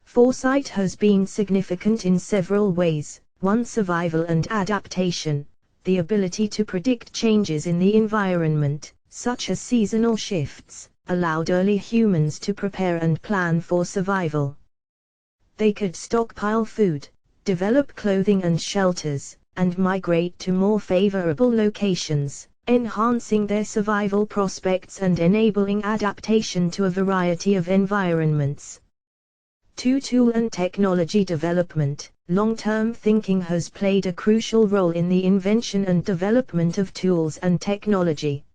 Foresight has been significant in several ways. 1. Survival and adaptation. The ability to predict changes in the environment, such as seasonal shifts, allowed early humans to prepare and plan for survival. They could stockpile food, develop clothing and shelters, and migrate to more favorable locations, enhancing their survival prospects and enabling adaptation to a variety of environments. 2. Tool and technology development. Long-term thinking has played a crucial role in the invention and development of tools and technology.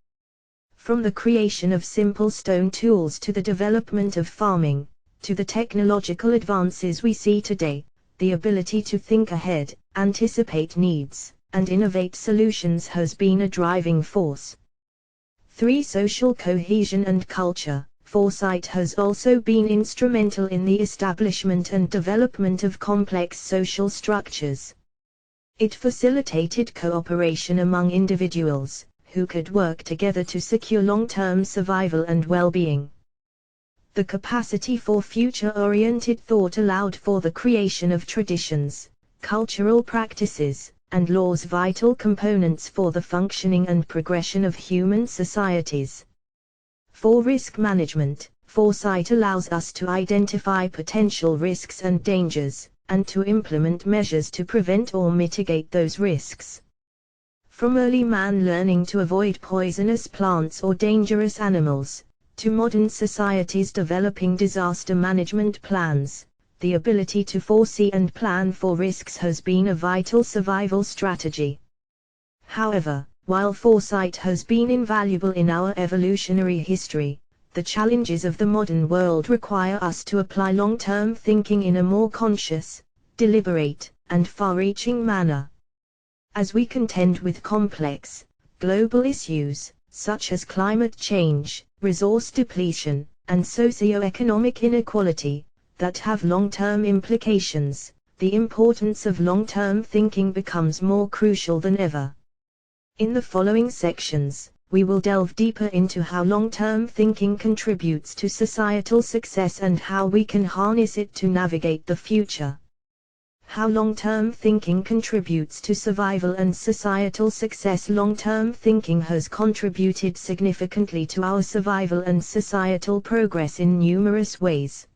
From the creation of simple stone tools to the development of farming, to the technological advances we see today, the ability to think ahead, anticipate needs, and innovate solutions has been a driving force. 3. Social cohesion and culture. Foresight has also been instrumental in the establishment and development of complex social structures. It facilitated cooperation among individuals, who could work together to secure long-term survival and well-being. The capacity for future-oriented thought allowed for the creation of traditions, cultural practices, and laws, vital components for the functioning and progression of human societies. 4. Risk management. Foresight allows us to identify potential risks and dangers, and to implement measures to prevent or mitigate those risks. From early man learning to avoid poisonous plants or dangerous animals, to modern societies developing disaster management plans, the ability to foresee and plan for risks has been a vital survival strategy. However, while foresight has been invaluable in our evolutionary history, the challenges of the modern world require us to apply long-term thinking in a more conscious, deliberate, and far-reaching manner. As we contend with complex, global issues, such as climate change, resource depletion, and socio-economic inequality, that have long-term implications, the importance of long-term thinking becomes more crucial than ever. In the following sections, we will delve deeper into how long-term thinking contributes to societal success and how we can harness it to navigate the future. How long-term thinking contributes to survival and societal success. Long-term thinking has contributed significantly to our survival and societal progress in numerous ways.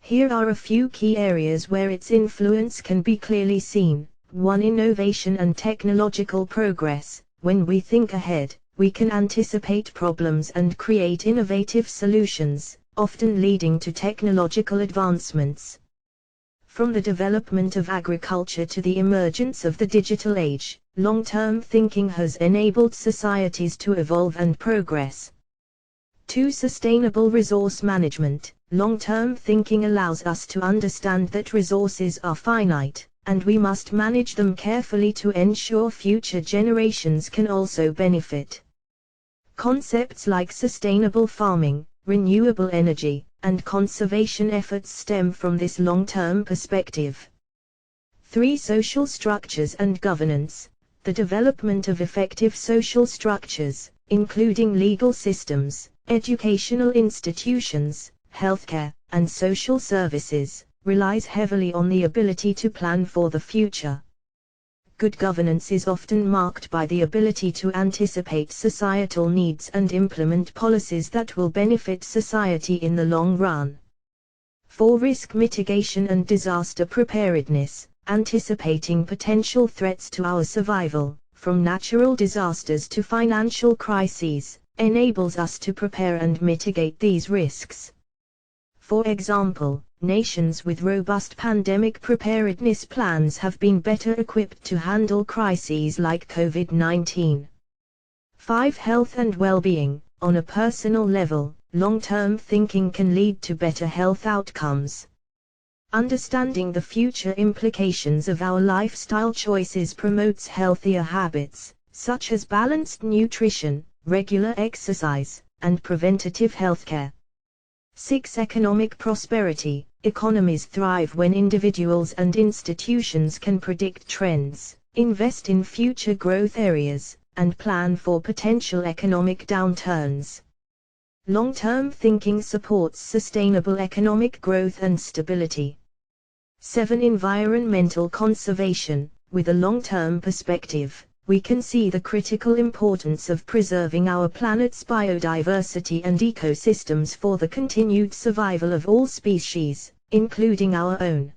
Here are a few key areas where its influence can be clearly seen. 1. Innovation and technological progress. When we think ahead, we can anticipate problems and create innovative solutions, often leading to technological advancements. From the development of agriculture to the emergence of the digital age, long-term thinking has enabled societies to evolve and progress. 2. Sustainable resource management. Long-term thinking allows us to understand that resources are finite, and we must manage them carefully to ensure future generations can also benefit. Concepts like sustainable farming, renewable energy, and conservation efforts stem from this long-term perspective. 3. Social structures and governance. The development of effective social structures, including legal systems, educational institutions, healthcare, and social services, relies heavily on the ability to plan for the future. Good governance is often marked by the ability to anticipate societal needs and implement policies that will benefit society in the long run. 4. Risk mitigation and disaster preparedness. Anticipating potential threats to our survival, from natural disasters to financial crises, enables us to prepare and mitigate these risks. For example, nations with robust pandemic preparedness plans have been better equipped to handle crises like COVID-19. 5. Health and well-being. On a personal level, long-term thinking can lead to better health outcomes. Understanding the future implications of our lifestyle choices promotes healthier habits, such as balanced nutrition, regular exercise, and preventative healthcare. 6. Economic prosperity. Economies thrive when individuals and institutions can predict trends, invest in future growth areas, and plan for potential economic downturns. Long-term thinking supports sustainable economic growth and stability. 7. Environmental conservation. With a long-term perspective, we can see the critical importance of preserving our planet's biodiversity and ecosystems for the continued survival of all species, including our own.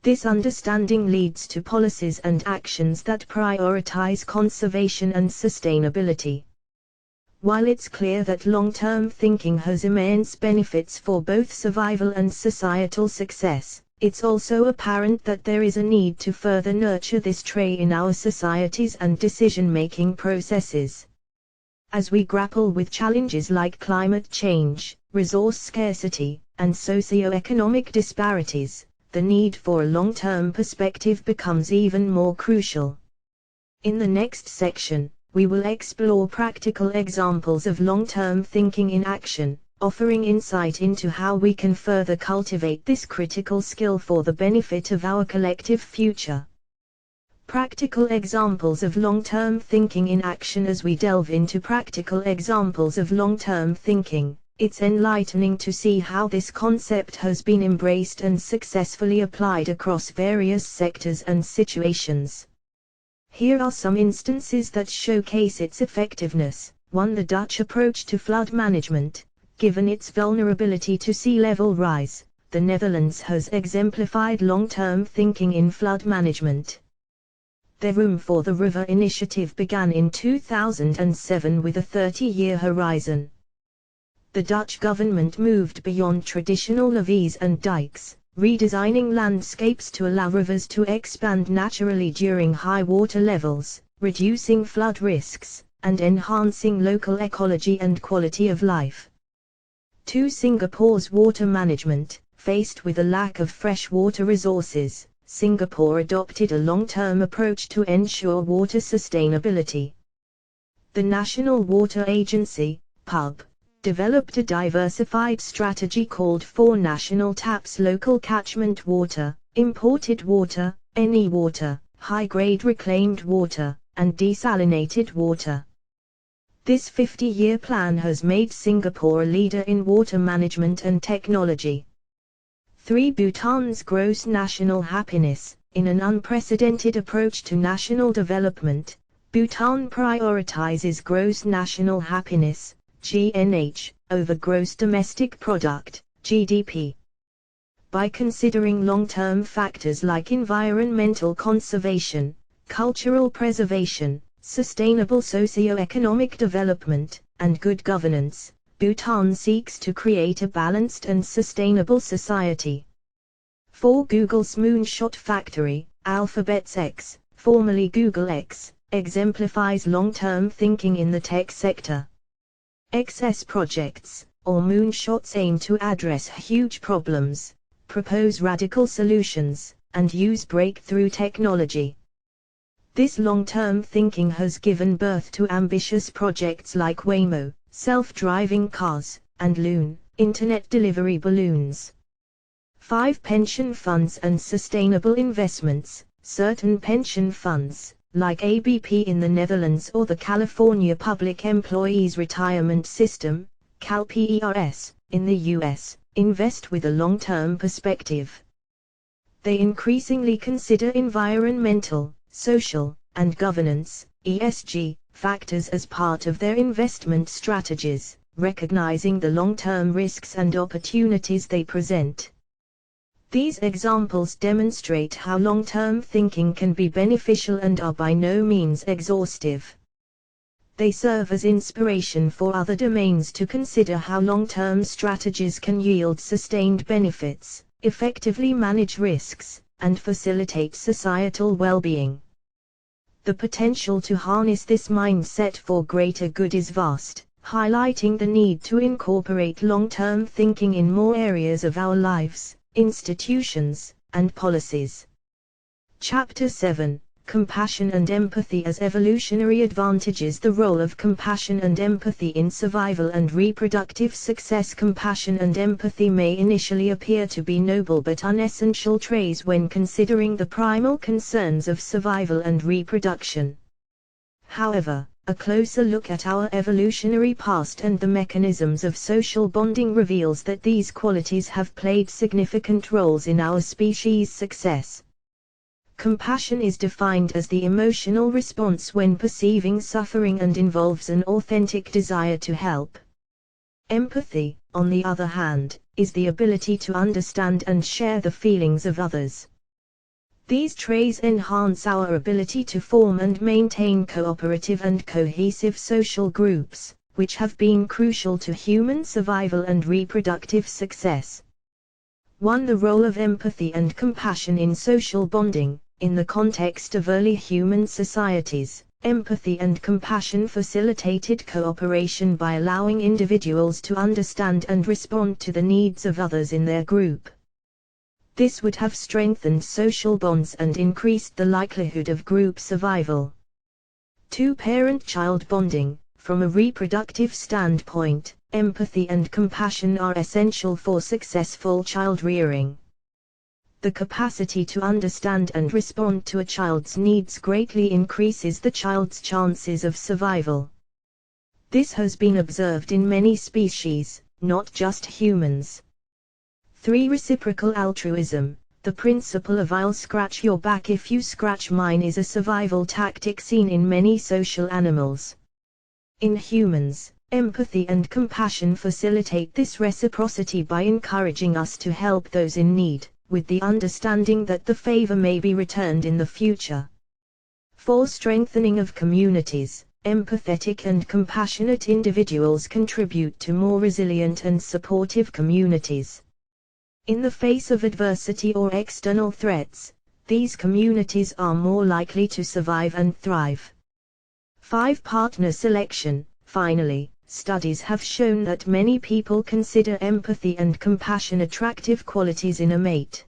This understanding leads to policies and actions that prioritize conservation and sustainability. While it's clear that long-term thinking has immense benefits for both survival and societal success, it's also apparent that there is a need to further nurture this trait in our societies and decision-making processes. As we grapple with challenges like climate change, resource scarcity, and socio-economic disparities, the need for a long-term perspective becomes even more crucial. In the next section, we will explore practical examples of long-term thinking in action, offering insight into how we can further cultivate this critical skill for the benefit of our collective future. Practical examples of long-term thinking in action. As we delve into practical examples of long-term thinking, it's enlightening to see how this concept has been embraced and successfully applied across various sectors and situations. Here are some instances that showcase its effectiveness. 1. The Dutch approach to flood management. Given its vulnerability to sea level rise, the Netherlands has exemplified long-term thinking in flood management. The Room for the River initiative began in 2007 with a 30-year horizon. The Dutch government moved beyond traditional levees and dikes, redesigning landscapes to allow rivers to expand naturally during high water levels, reducing flood risks, and enhancing local ecology and quality of life. 2. Singapore's water management. Faced with a lack of fresh water resources, Singapore adopted a long-term approach to ensure water sustainability. The National Water Agency, PUB, developed a diversified strategy called 4 National Taps: local catchment water, imported water, any water, high-grade reclaimed water, and desalinated water. This 50-year plan has made Singapore a leader in water management and technology. 3. Bhutan's gross national happiness. In an unprecedented approach to national development, Bhutan prioritizes gross national happiness, GNH, over gross domestic product, GDP. By considering long-term factors like environmental conservation, cultural preservation, sustainable socio-economic development, and good governance, Bhutan seeks to create a balanced and sustainable society. 4. Google's Moonshot Factory, Alphabet's X, formerly Google X, exemplifies long-term thinking in the tech sector. XS projects, or moonshots, aim to address huge problems, propose radical solutions, and use breakthrough technology. This long-term thinking has given birth to ambitious projects like Waymo, self-driving cars, and Loon, internet delivery balloons. 5. Pension funds and sustainable investments. Certain pension funds, like ABP in the Netherlands or the California Public Employees Retirement System, CalPERS, in the US, invest with a long-term perspective. They increasingly consider environmental, social, and governance, ESG, factors as part of their investment strategies, recognizing the long-term risks and opportunities they present. These examples demonstrate how long-term thinking can be beneficial and are by no means exhaustive. They serve as inspiration for other domains to consider how long-term strategies can yield sustained benefits, effectively manage risks, and facilitate societal well-being. The potential to harness this mindset for greater good is vast, highlighting the need to incorporate long-term thinking in more areas of our lives, institutions, and policies. Chapter 7: Compassion and Empathy as Evolutionary Advantages. The role of compassion and empathy in survival and reproductive success. Compassion and empathy may initially appear to be noble but unessential traits when considering the primal concerns of survival and reproduction. However, a closer look at our evolutionary past and the mechanisms of social bonding reveals that these qualities have played significant roles in our species' success. Compassion is defined as the emotional response when perceiving suffering and involves an authentic desire to help. Empathy, on the other hand, is the ability to understand and share the feelings of others. These traits enhance our ability to form and maintain cooperative and cohesive social groups, which have been crucial to human survival and reproductive success. 1. The role of empathy and compassion in social bonding. In the context of early human societies, empathy and compassion facilitated cooperation by allowing individuals to understand and respond to the needs of others in their group. This would have strengthened social bonds and increased the likelihood of group survival. 2. Parent-child bonding. From a reproductive standpoint, empathy and compassion are essential for successful child rearing. The capacity to understand and respond to a child's needs greatly increases the child's chances of survival. This has been observed in many species, not just humans. 3. Reciprocal altruism. The principle of "I'll scratch your back if you scratch mine" is a survival tactic seen in many social animals. In humans, empathy and compassion facilitate this reciprocity by encouraging us to help those in need, with the understanding that the favor may be returned in the future. 4. Strengthening of communities. Empathetic and compassionate individuals contribute to more resilient and supportive communities. In the face of adversity or external threats, these communities are more likely to survive and thrive. 5. Partner selection. Finally, studies have shown that many people consider empathy and compassion attractive qualities in a mate.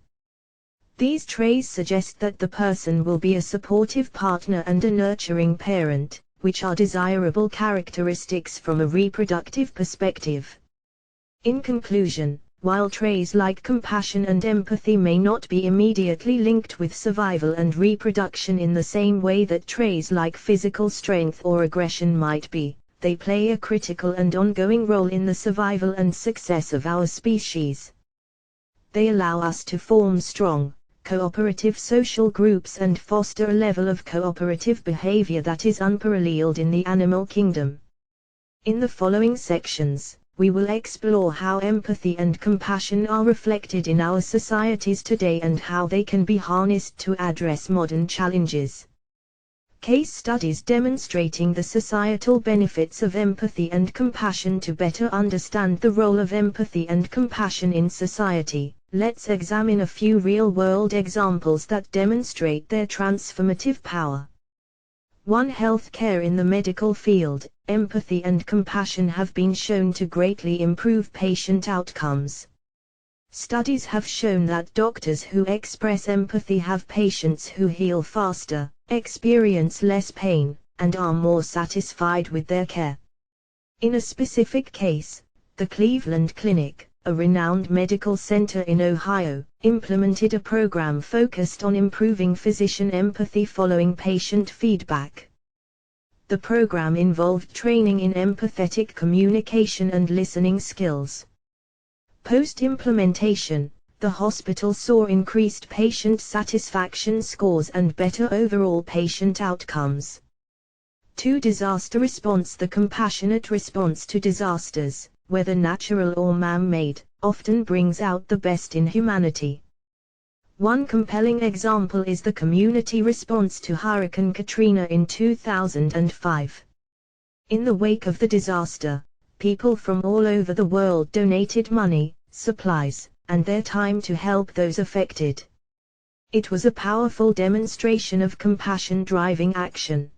These traits suggest that the person will be a supportive partner and a nurturing parent, which are desirable characteristics from a reproductive perspective. In conclusion, while traits like compassion and empathy may not be immediately linked with survival and reproduction in the same way that traits like physical strength or aggression might be, they play a critical and ongoing role in the survival and success of our species. They allow us to form strong, cooperative social groups and foster a level of cooperative behavior that is unparalleled in the animal kingdom. In the following sections, we will explore how empathy and compassion are reflected in our societies today and how they can be harnessed to address modern challenges. Case studies demonstrating the societal benefits of empathy and compassion. To better understand the role of empathy and compassion in society, let's examine a few real-world examples that demonstrate their transformative power. 1. Healthcare. In the medical field, empathy and compassion have been shown to greatly improve patient outcomes. Studies have shown that doctors who express empathy have patients who heal faster, experience less pain, and are more satisfied with their care. In a specific case, the Cleveland Clinic, a renowned medical center in Ohio, implemented a program focused on improving physician empathy following patient feedback. The program involved training in empathetic communication and listening skills. Post-implementation, the hospital saw increased patient satisfaction scores and better overall patient outcomes. 2. Disaster response. The compassionate response to disasters, whether natural or man-made, often brings out the best in humanity. One compelling example is the community response to Hurricane Katrina in 2005. In the wake of the disaster, people from all over the world donated money, supplies, and their time to help those affected. It was a powerful demonstration of compassion driving action.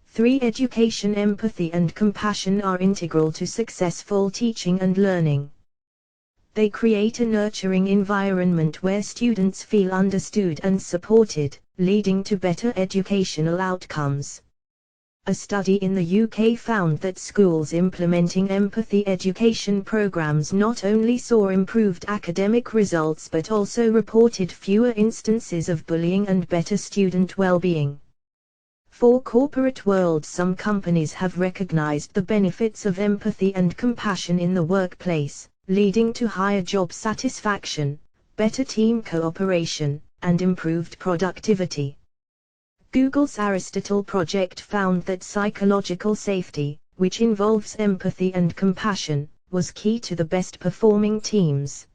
3. Education. Empathy and compassion are integral to successful teaching and learning. They create a nurturing environment where students feel understood and supported, leading to better educational outcomes. A study in the UK found that schools implementing empathy education programs not only saw improved academic results but also reported fewer instances of bullying and better student well-being. 4. Corporate world. Some companies have recognized the benefits of empathy and compassion in the workplace, leading to higher job satisfaction, better team cooperation, and improved productivity. Google's Aristotle project found that psychological safety, which involves empathy and compassion, was key to the best performing teams.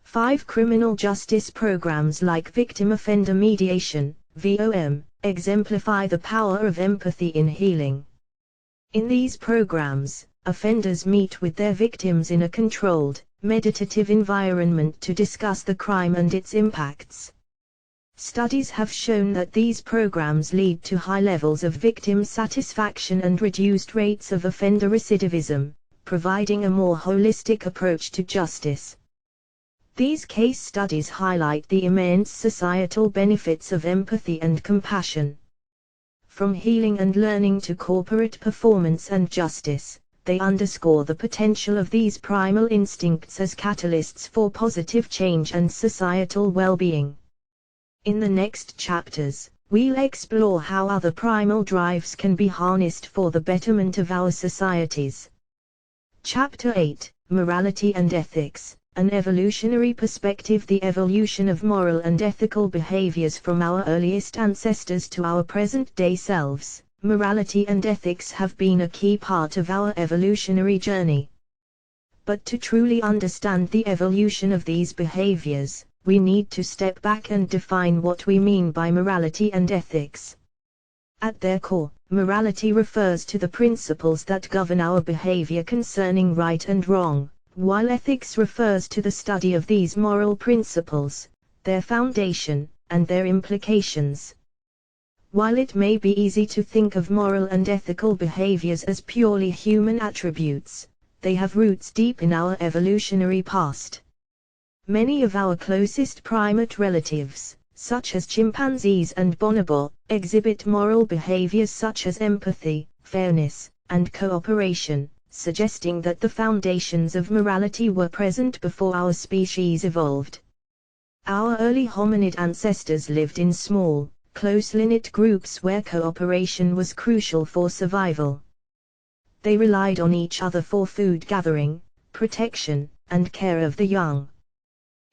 5. Criminal justice programs like victim-offender mediation, VOM, exemplify the power of empathy in healing. In these programs, offenders meet with their victims in a controlled, meditative environment to discuss the crime and its impacts. Studies have shown that these programs lead to high levels of victim satisfaction and reduced rates of offender recidivism, providing a more holistic approach to justice. These case studies highlight the immense societal benefits of empathy and compassion. From healing and learning to corporate performance and justice, they underscore the potential of these primal instincts as catalysts for positive change and societal well-being. In the next chapters, we'll explore how other primal drives can be harnessed for the betterment of our societies. Chapter 8, Morality and Ethics. An evolutionary perspective. The evolution of moral and ethical behaviors from our earliest ancestors to our present-day selves, morality and ethics have been a key part of our evolutionary journey. But to truly understand the evolution of these behaviors, we need to step back and define what we mean by morality and ethics. At their core, morality refers to the principles that govern our behavior concerning right and wrong, while ethics refers to the study of these moral principles, their foundation, and their implications. While it may be easy to think of moral and ethical behaviors as purely human attributes, they have roots deep in our evolutionary past. Many of our closest primate relatives, such as chimpanzees and bonobos, exhibit moral behaviors such as empathy, fairness, and cooperation, suggesting that the foundations of morality were present before our species evolved. Our early hominid ancestors lived in small, closely knit groups where cooperation was crucial for survival. They relied on each other for food gathering, protection, and care of the young.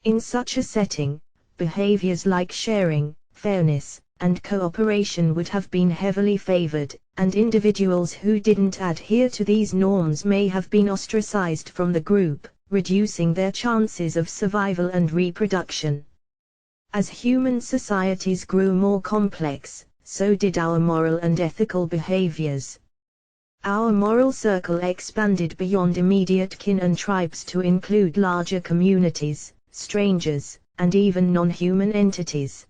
In such a setting, behaviors like sharing, fairness, and cooperation would have been heavily favored, and individuals who didn't adhere to these norms may have been ostracized from the group, reducing their chances of survival and reproduction. As human societies grew more complex, so did our moral and ethical behaviors. Our moral circle expanded beyond immediate kin and tribes to include larger communities, strangers, and even non-human entities.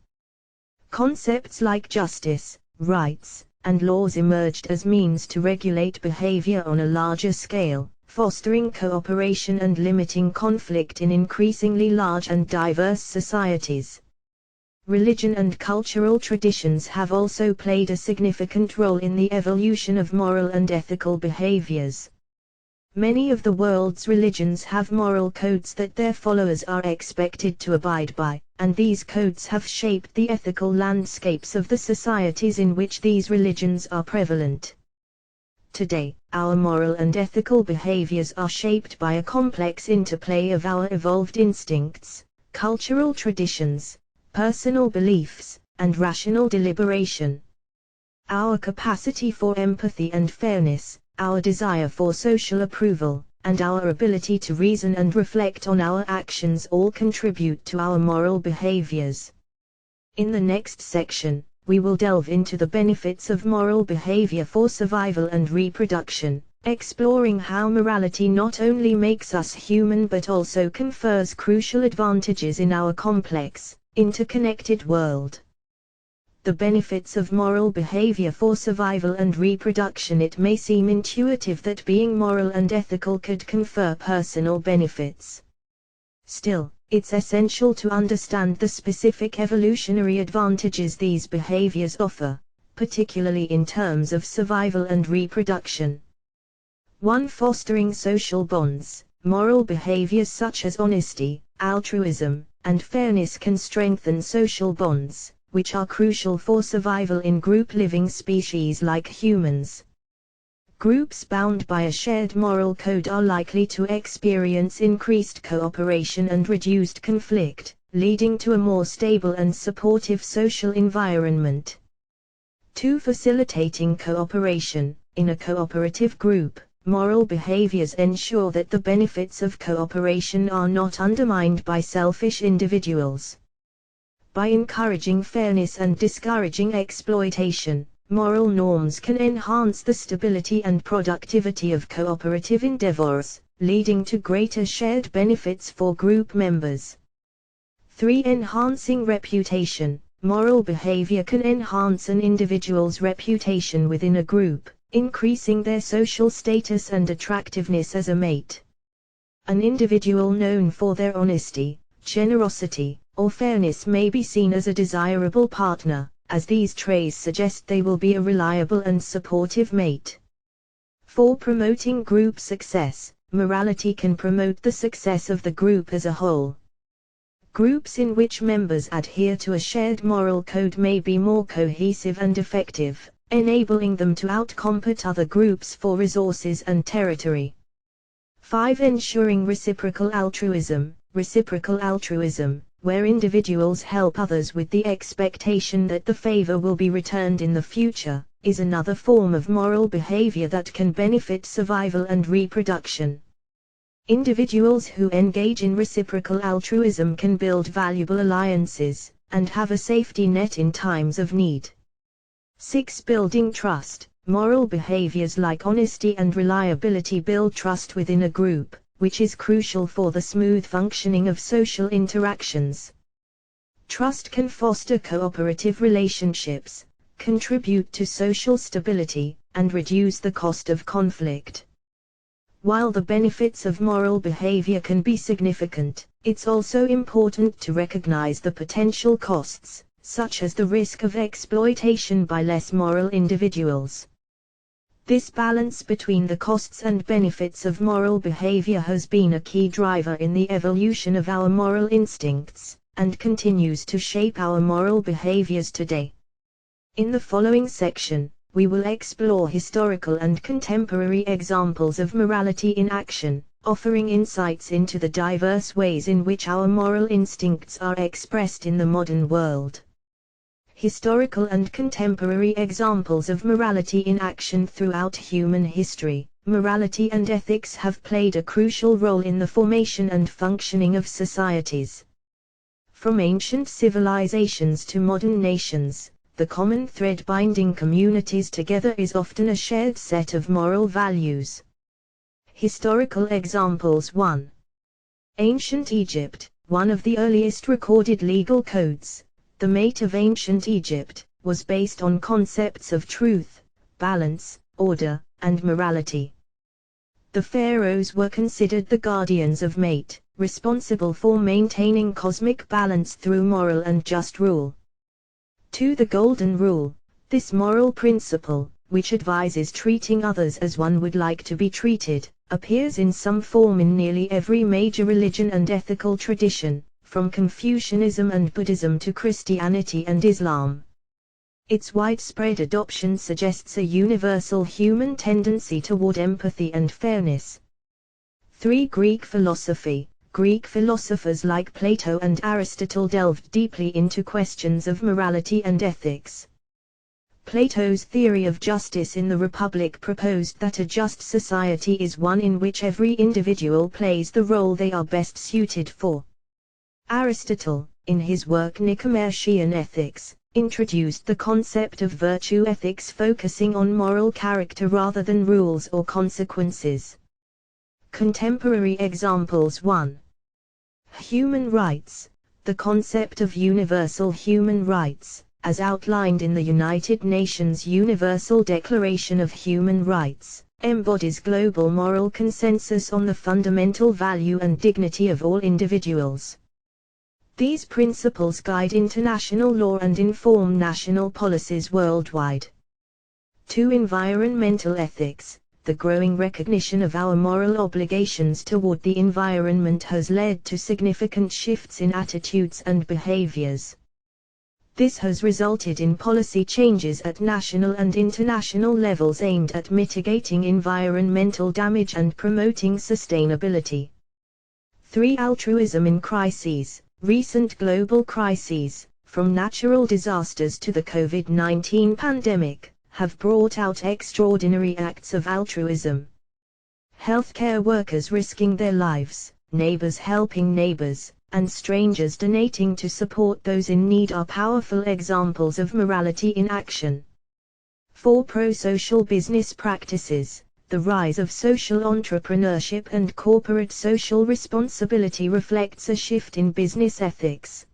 Concepts like justice, rights, and laws emerged as means to regulate behavior on a larger scale, fostering cooperation and limiting conflict in increasingly large and diverse societies. Religion and cultural traditions have also played a significant role in the evolution of moral and ethical behaviors. Many of the world's religions have moral codes that their followers are expected to abide by, and these codes have shaped the ethical landscapes of the societies in which these religions are prevalent. Today, our moral and ethical behaviors are shaped by a complex interplay of our evolved instincts, cultural traditions, personal beliefs, and rational deliberation. Our capacity for empathy and fairness, our desire for social approval, and our ability to reason and reflect on our actions all contribute to our moral behaviors. In the next section, we will delve into the benefits of moral behavior for survival and reproduction, exploring how morality not only makes us human but also confers crucial advantages in our complex, interconnected world. The benefits of moral behavior for survival and reproduction. It may seem intuitive that being moral and ethical could confer personal benefits. Still, it's essential to understand the specific evolutionary advantages these behaviors offer, particularly in terms of survival and reproduction. 1. Fostering social bonds. Moral behaviors such as honesty, altruism, and fairness can strengthen social bonds, which are crucial for survival in group living species like humans. Groups bound by a shared moral code are likely to experience increased cooperation and reduced conflict, leading to a more stable and supportive social environment. 2. Facilitating cooperation. In a cooperative group, moral behaviors ensure that the benefits of cooperation are not undermined by selfish individuals. By encouraging fairness and discouraging exploitation, moral norms can enhance the stability and productivity of cooperative endeavors, leading to greater shared benefits for group members. 3. Enhancing reputation. Moral behavior can enhance an individual's reputation within a group, increasing their social status and attractiveness as a mate. An individual known for their honesty, generosity, or fairness may be seen as a desirable partner, as these traits suggest they will be a reliable and supportive mate. 4. Promoting group success. Morality can promote the success of the group as a whole. Groups in which members adhere to a shared moral code may be more cohesive and effective, enabling them to outcompete other groups for resources and territory. 5. Ensuring reciprocal altruism. Reciprocal altruism, where individuals help others with the expectation that the favor will be returned in the future, is another form of moral behavior that can benefit survival and reproduction. Individuals who engage in reciprocal altruism can build valuable alliances, and have a safety net in times of need. 6. Building trust. Moral behaviors like honesty and reliability build trust within a group, which is crucial for the smooth functioning of social interactions. Trust can foster cooperative relationships, contribute to social stability, and reduce the cost of conflict. While the benefits of moral behavior can be significant, it's also important to recognize the potential costs, such as the risk of exploitation by less moral individuals. This balance between the costs and benefits of moral behavior has been a key driver in the evolution of our moral instincts, and continues to shape our moral behaviors today. In the following section, we will explore historical and contemporary examples of morality in action, offering insights into the diverse ways in which our moral instincts are expressed in the modern world. Historical and contemporary examples of morality in action throughout human history. Morality and ethics have played a crucial role in the formation and functioning of societies. From ancient civilizations to modern nations, the common thread binding communities together is often a shared set of moral values. Historical examples. 1. Ancient Egypt, one of the earliest recorded legal codes. The mate of ancient Egypt was based on concepts of truth, balance, order, and morality. The pharaohs were considered the guardians of mate, responsible for maintaining cosmic balance through moral and just rule. 2. The Golden Rule. This moral principle, which advises treating others as one would like to be treated, appears in some form in nearly every major religion and ethical tradition, from Confucianism and Buddhism to Christianity and Islam. Its widespread adoption suggests a universal human tendency toward empathy and fairness. 3. Greek philosophy. Greek philosophers like Plato and Aristotle delved deeply into questions of morality and ethics. Plato's theory of justice in the Republic proposed that a just society is one in which every individual plays the role they are best suited for. Aristotle, in his work Nicomachean Ethics, introduced the concept of virtue ethics focusing on moral character rather than rules or consequences. Contemporary examples. 1. Human rights. The concept of universal human rights, as outlined in the United Nations Universal Declaration of Human Rights, embodies global moral consensus on the fundamental value and dignity of all individuals. These principles guide international law and inform national policies worldwide. 2. Environmental ethics. The growing recognition of our moral obligations toward the environment has led to significant shifts in attitudes and behaviors. This has resulted in policy changes at national and international levels aimed at mitigating environmental damage and promoting sustainability. 3. Altruism in crises. Recent global crises, from natural disasters to the COVID-19 pandemic, have brought out extraordinary acts of altruism. Healthcare workers risking their lives, neighbors helping neighbors, and strangers donating to support those in need are powerful examples of morality in action. 4. Pro-social business practices. The rise of social entrepreneurship and corporate social responsibility reflects a shift in business ethics.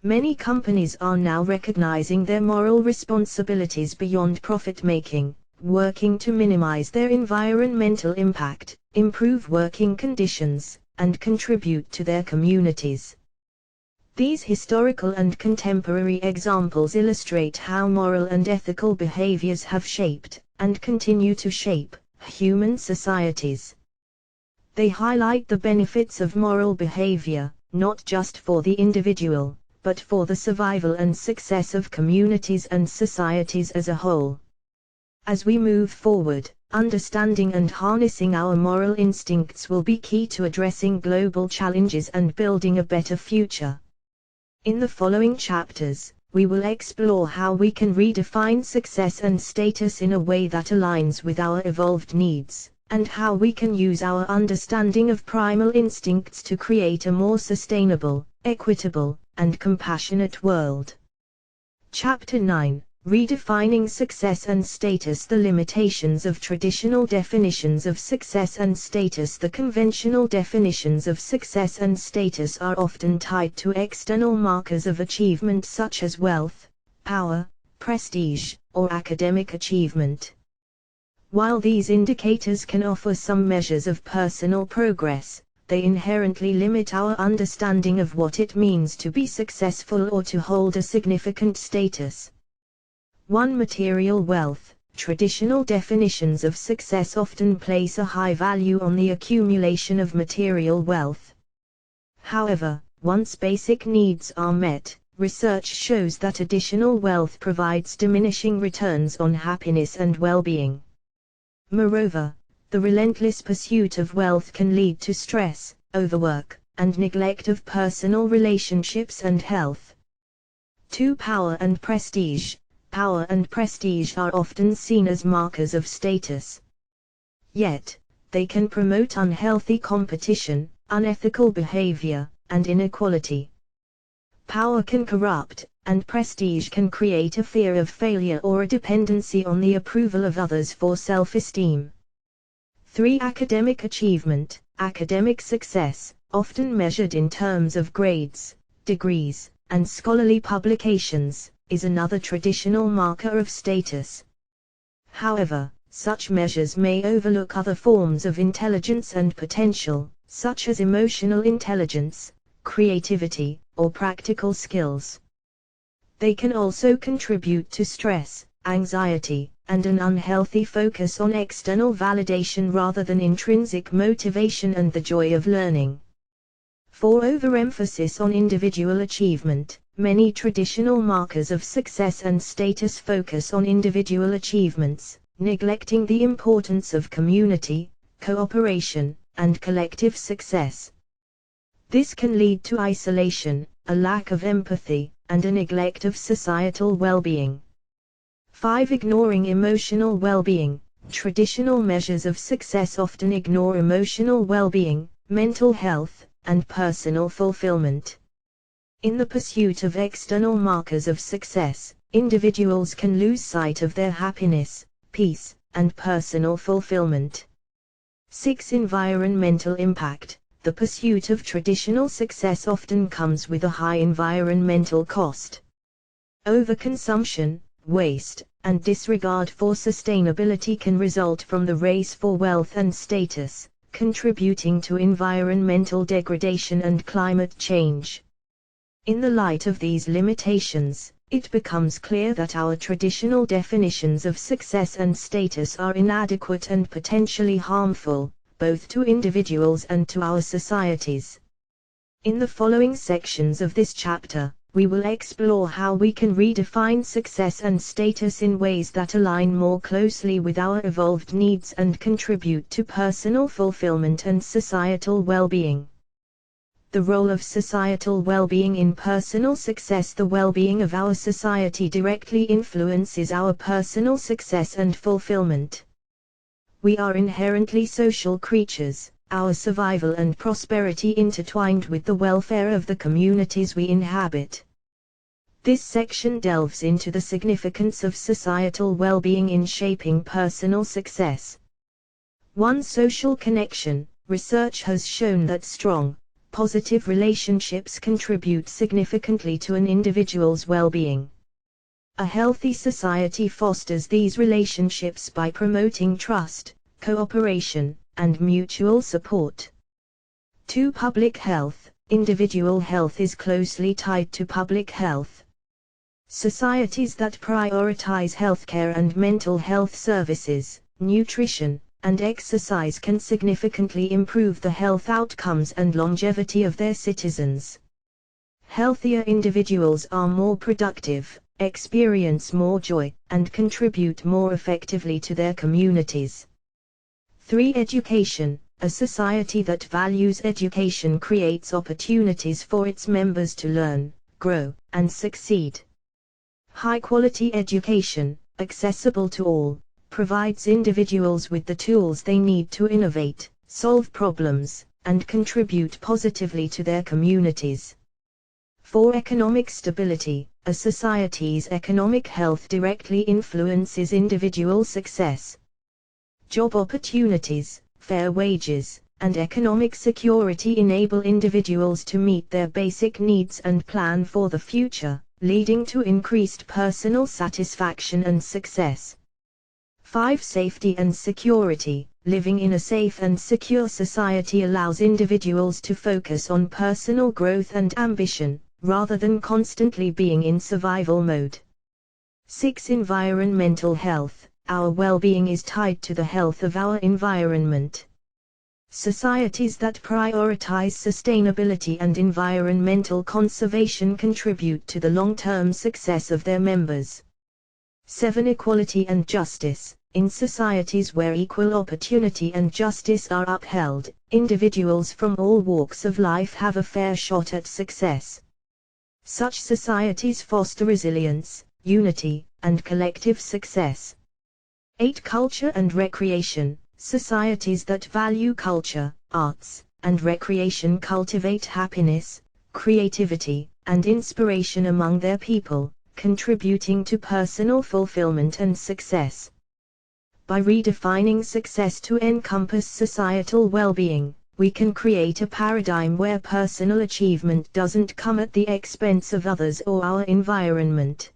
Many companies are now recognizing their moral responsibilities beyond profit-making, working to minimize their environmental impact, improve working conditions, and contribute to their communities. These historical and contemporary examples illustrate how moral and ethical behaviors have shaped, and continue to shape, human societies. They highlight the benefits of moral behavior, not just for the individual, but for the survival and success of communities and societies as a whole. As we move forward, understanding and harnessing our moral instincts will be key to addressing global challenges and building a better future. In the following chapters, we will explore how we can redefine success and status in a way that aligns with our evolved needs, and how we can use our understanding of primal instincts to create a more sustainable, equitable, and compassionate world. Chapter 9. Redefining success and status. The limitations of traditional definitions of success and status. The conventional definitions of success and status are often tied to external markers of achievement such as wealth, power, prestige, or academic achievement. While these indicators can offer some measures of personal progress, they inherently limit our understanding of what it means to be successful or to hold a significant status. 1. Material wealth. Traditional definitions of success often place a high value on the accumulation of material wealth. However, once basic needs are met, research shows that additional wealth provides diminishing returns on happiness and well-being. Moreover, the relentless pursuit of wealth can lead to stress, overwork, and neglect of personal relationships and health. 2. Power and prestige. Power and prestige are often seen as markers of status. Yet, they can promote unhealthy competition, unethical behavior, and inequality. Power can corrupt, and prestige can create a fear of failure or a dependency on the approval of others for self-esteem. 3. Academic achievement. Academic success, often measured in terms of grades, degrees, and scholarly publications, is another traditional marker of status. However, such measures may overlook other forms of intelligence and potential, such as emotional intelligence, creativity, or practical skills. They can also contribute to stress, anxiety, and an unhealthy focus on external validation rather than intrinsic motivation and the joy of learning. For overemphasis on individual achievement, many traditional markers of success and status focus on individual achievements, neglecting the importance of community, cooperation, and collective success. This can lead to isolation, a lack of empathy, and a neglect of societal well-being. 5. Ignoring emotional well-being. Traditional measures of success often ignore emotional well-being, mental health, and personal fulfillment. In the pursuit of external markers of success, individuals can lose sight of their happiness, peace, and personal fulfillment. 6. Environmental impact. The pursuit of traditional success often comes with a high environmental cost. Overconsumption, waste, and disregard for sustainability can result from the race for wealth and status, contributing to environmental degradation and climate change. In the light of these limitations, it becomes clear that our traditional definitions of success and status are inadequate and potentially harmful, both to individuals and to our societies. In the following sections of this chapter, we will explore how we can redefine success and status in ways that align more closely with our evolved needs and contribute to personal fulfillment and societal well-being. The role of societal well-being in personal success. The well-being of our society directly influences our personal success and fulfillment. We are inherently social creatures, our survival and prosperity intertwined with the welfare of the communities we inhabit. This section delves into the significance of societal well-being in shaping personal success. 1. Social connection. Research has shown that strong, positive relationships contribute significantly to an individual's well-being. A healthy society fosters these relationships by promoting trust, cooperation, and mutual support. 2. Public health. Individual health is closely tied to public health. Societies that prioritize healthcare and mental health services, nutrition, and exercise can significantly improve the health outcomes and longevity of their citizens. Healthier individuals are more productive, experience more joy, and contribute more effectively to their communities. 3. Education. A society that values education creates opportunities for its members to learn, grow, and succeed. High-quality education, accessible to all, provides individuals with the tools they need to innovate, solve problems, and contribute positively to their communities. 4. Economic stability. A society's economic health directly influences individual success. Job opportunities, fair wages, and economic security enable individuals to meet their basic needs and plan for the future, leading to increased personal satisfaction and success. 5. Safety and security. Living in a safe and secure society allows individuals to focus on personal growth and ambition, rather than constantly being in survival mode. 6. Environmental health. Our well-being is tied to the health of our environment. Societies that prioritize sustainability and environmental conservation contribute to the long-term success of their members. 7. Equality and justice. In societies where equal opportunity and justice are upheld, individuals from all walks of life have a fair shot at success. Such societies foster resilience, unity, and collective success. 8. Culture and recreation. Societies that value culture, arts, and recreation cultivate happiness, creativity, and inspiration among their people, contributing to personal fulfillment and success. By redefining success to encompass societal well-being, we can create a paradigm where personal achievement doesn't come at the expense of others or our environment.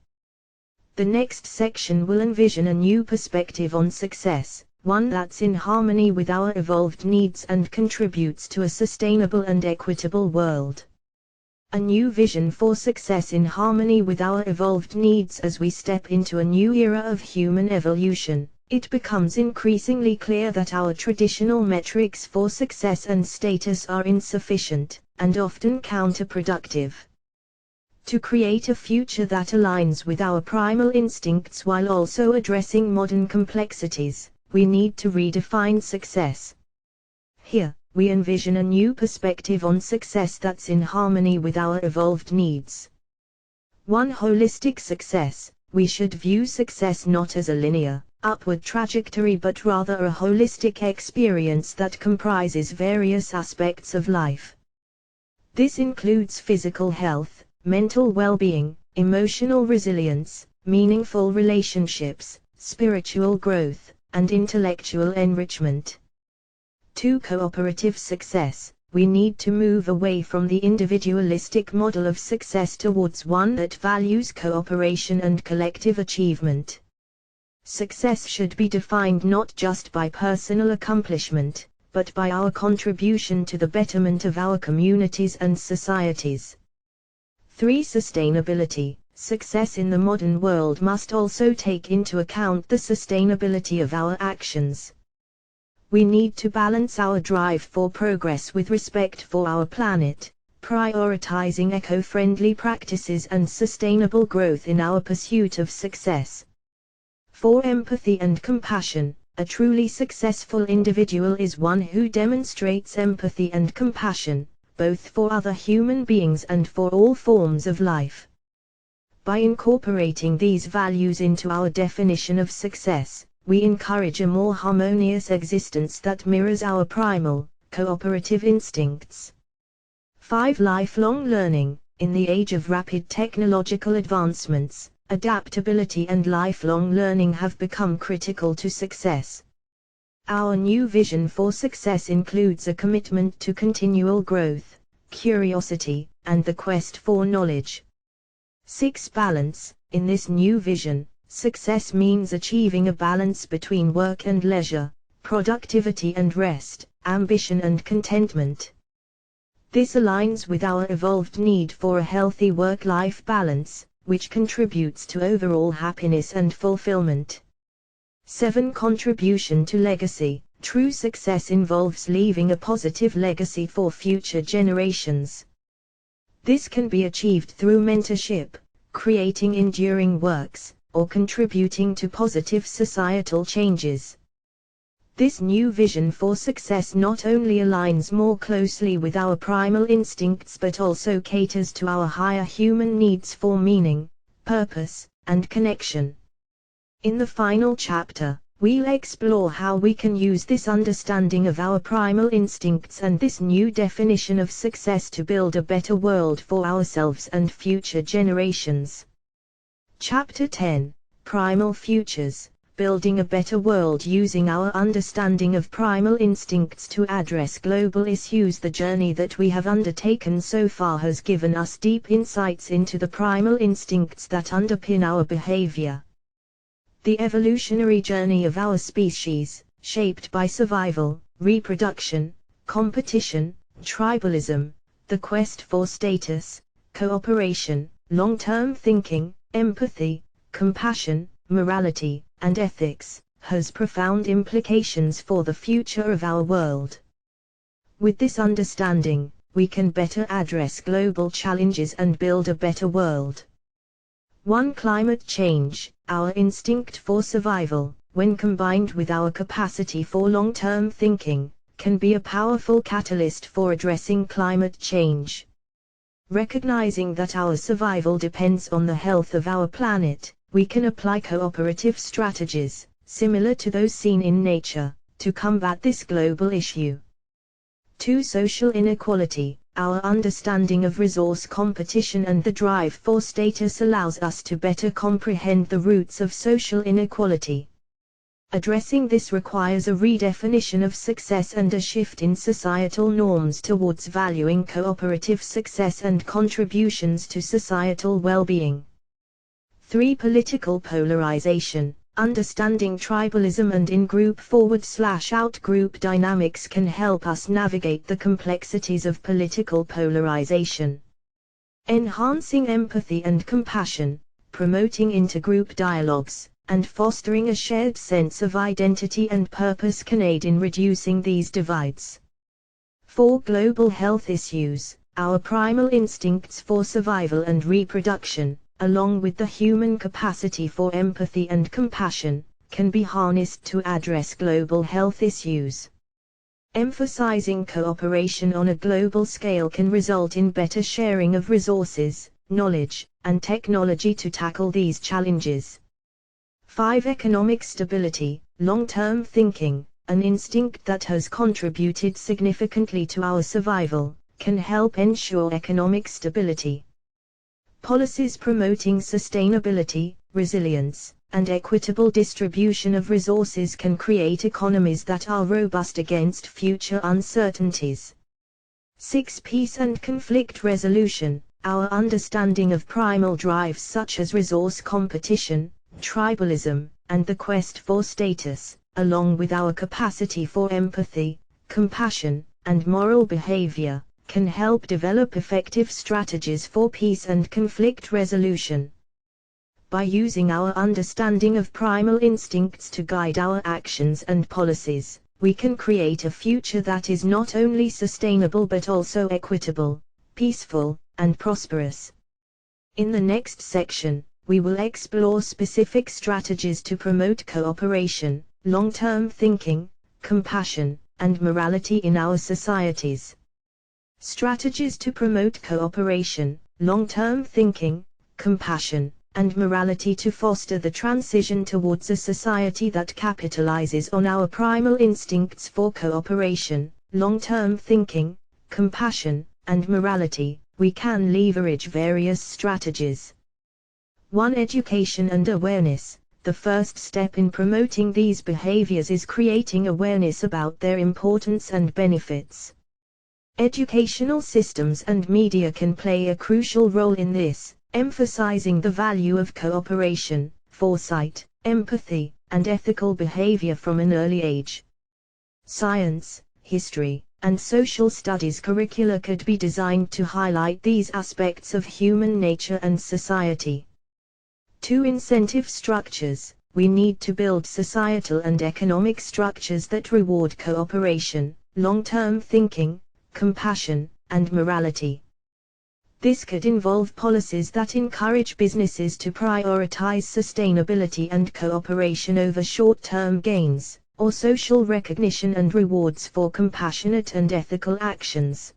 The next section will envision a new perspective on success, one that's in harmony with our evolved needs and contributes to a sustainable and equitable world. A new vision for success in harmony with our evolved needs. As we step into a new era of human evolution, it becomes increasingly clear that our traditional metrics for success and status are insufficient, and often counterproductive. To create a future that aligns with our primal instincts while also addressing modern complexities, we need to redefine success. Here, we envision a new perspective on success that's in harmony with our evolved needs. One holistic success. We should view success not as a linear, upward trajectory but rather a holistic experience that comprises various aspects of life. This includes physical health, mental well-being, emotional resilience, meaningful relationships, spiritual growth, and intellectual enrichment. To cooperative success, we need to move away from the individualistic model of success towards one that values cooperation and collective achievement. Success should be defined not just by personal accomplishment, but by our contribution to the betterment of our communities and societies. 3. Sustainability. Success in the modern world must also take into account the sustainability of our actions. We need to balance our drive for progress with respect for our planet, prioritizing eco-friendly practices and sustainable growth in our pursuit of success. 4. Empathy and compassion. A truly successful individual is one who demonstrates empathy and compassion, both for other human beings and for all forms of life. By incorporating these values into our definition of success, we encourage a more harmonious existence that mirrors our primal, cooperative instincts. 5. Lifelong learning. In the age of rapid technological advancements, adaptability and lifelong learning have become critical to success. Our new vision for success includes a commitment to continual growth, curiosity, and the quest for knowledge. 6. Balance. In this new vision, success means achieving a balance between work and leisure, productivity and rest, ambition and contentment. This aligns with our evolved need for a healthy work-life balance, which contributes to overall happiness and fulfillment. 7. Contribution to legacy. True success involves leaving a positive legacy for future generations. This can be achieved through mentorship, creating enduring works, or contributing to positive societal changes. This new vision for success not only aligns more closely with our primal instincts but also caters to our higher human needs for meaning, purpose, and connection. In the final chapter, we'll explore how we can use this understanding of our primal instincts and this new definition of success to build a better world for ourselves and future generations. Chapter 10. Primal Futures. Building a better world using our understanding of primal instincts to address global issues. The journey that we have undertaken so far has given us deep insights into the primal instincts that underpin our behavior. The evolutionary journey of our species, shaped by survival, reproduction, competition, tribalism, the quest for status, cooperation, long-term thinking, empathy, compassion, morality, and ethics, has profound implications for the future of our world. With this understanding, we can better address global challenges and build a better world. 1. Climate change. Our instinct for survival, when combined with our capacity for long-term thinking, can be a powerful catalyst for addressing climate change. Recognizing that our survival depends on the health of our planet, we can apply cooperative strategies, similar to those seen in nature, to combat this global issue. 2. Social inequality. Our understanding of resource competition and the drive for status allows us to better comprehend the roots of social inequality. Addressing this requires a redefinition of success and a shift in societal norms towards valuing cooperative success and contributions to societal well-being. 3. Political polarization. Understanding tribalism and in-group /out-group dynamics can help us navigate the complexities of political polarization. Enhancing empathy and compassion, promoting intergroup dialogues, and fostering a shared sense of identity and purpose can aid in reducing these divides. 4. Global health issues. Our primal instincts for survival and reproduction, along with the human capacity for empathy and compassion, can be harnessed to address global health issues. Emphasizing cooperation on a global scale can result in better sharing of resources, knowledge, and technology to tackle these challenges. 5. Economic stability. Long-term thinking, an instinct that has contributed significantly to our survival, can help ensure economic stability. Policies promoting sustainability, resilience, and equitable distribution of resources can create economies that are robust against future uncertainties. 6. Peace and conflict resolution. Our understanding of primal drives such as resource competition, tribalism, and the quest for status, along with our capacity for empathy, compassion, and moral behavior, can help develop effective strategies for peace and conflict resolution. By using our understanding of primal instincts to guide our actions and policies, we can create a future that is not only sustainable but also equitable, peaceful, and prosperous. In the next section, we will explore specific strategies to promote cooperation, long-term thinking, compassion, and morality in our societies. Strategies to promote cooperation, long-term thinking, compassion, and morality to foster the transition towards a society that capitalizes on our primal instincts for cooperation, long-term thinking, compassion, and morality. We can leverage various strategies. 1. Education and awareness. The first step in promoting these behaviors is creating awareness about their importance and benefits. Educational systems and media can play a crucial role in this, emphasizing the value of cooperation, foresight, empathy, and ethical behavior from an early age. Science, history, and social studies curricula could be designed to highlight these aspects of human nature and society. 2. Incentive structures. We need to build societal and economic structures that reward cooperation, long-term thinking, compassion, and morality. This could involve policies that encourage businesses to prioritize sustainability and cooperation over short-term gains, or social recognition and rewards for compassionate and ethical actions.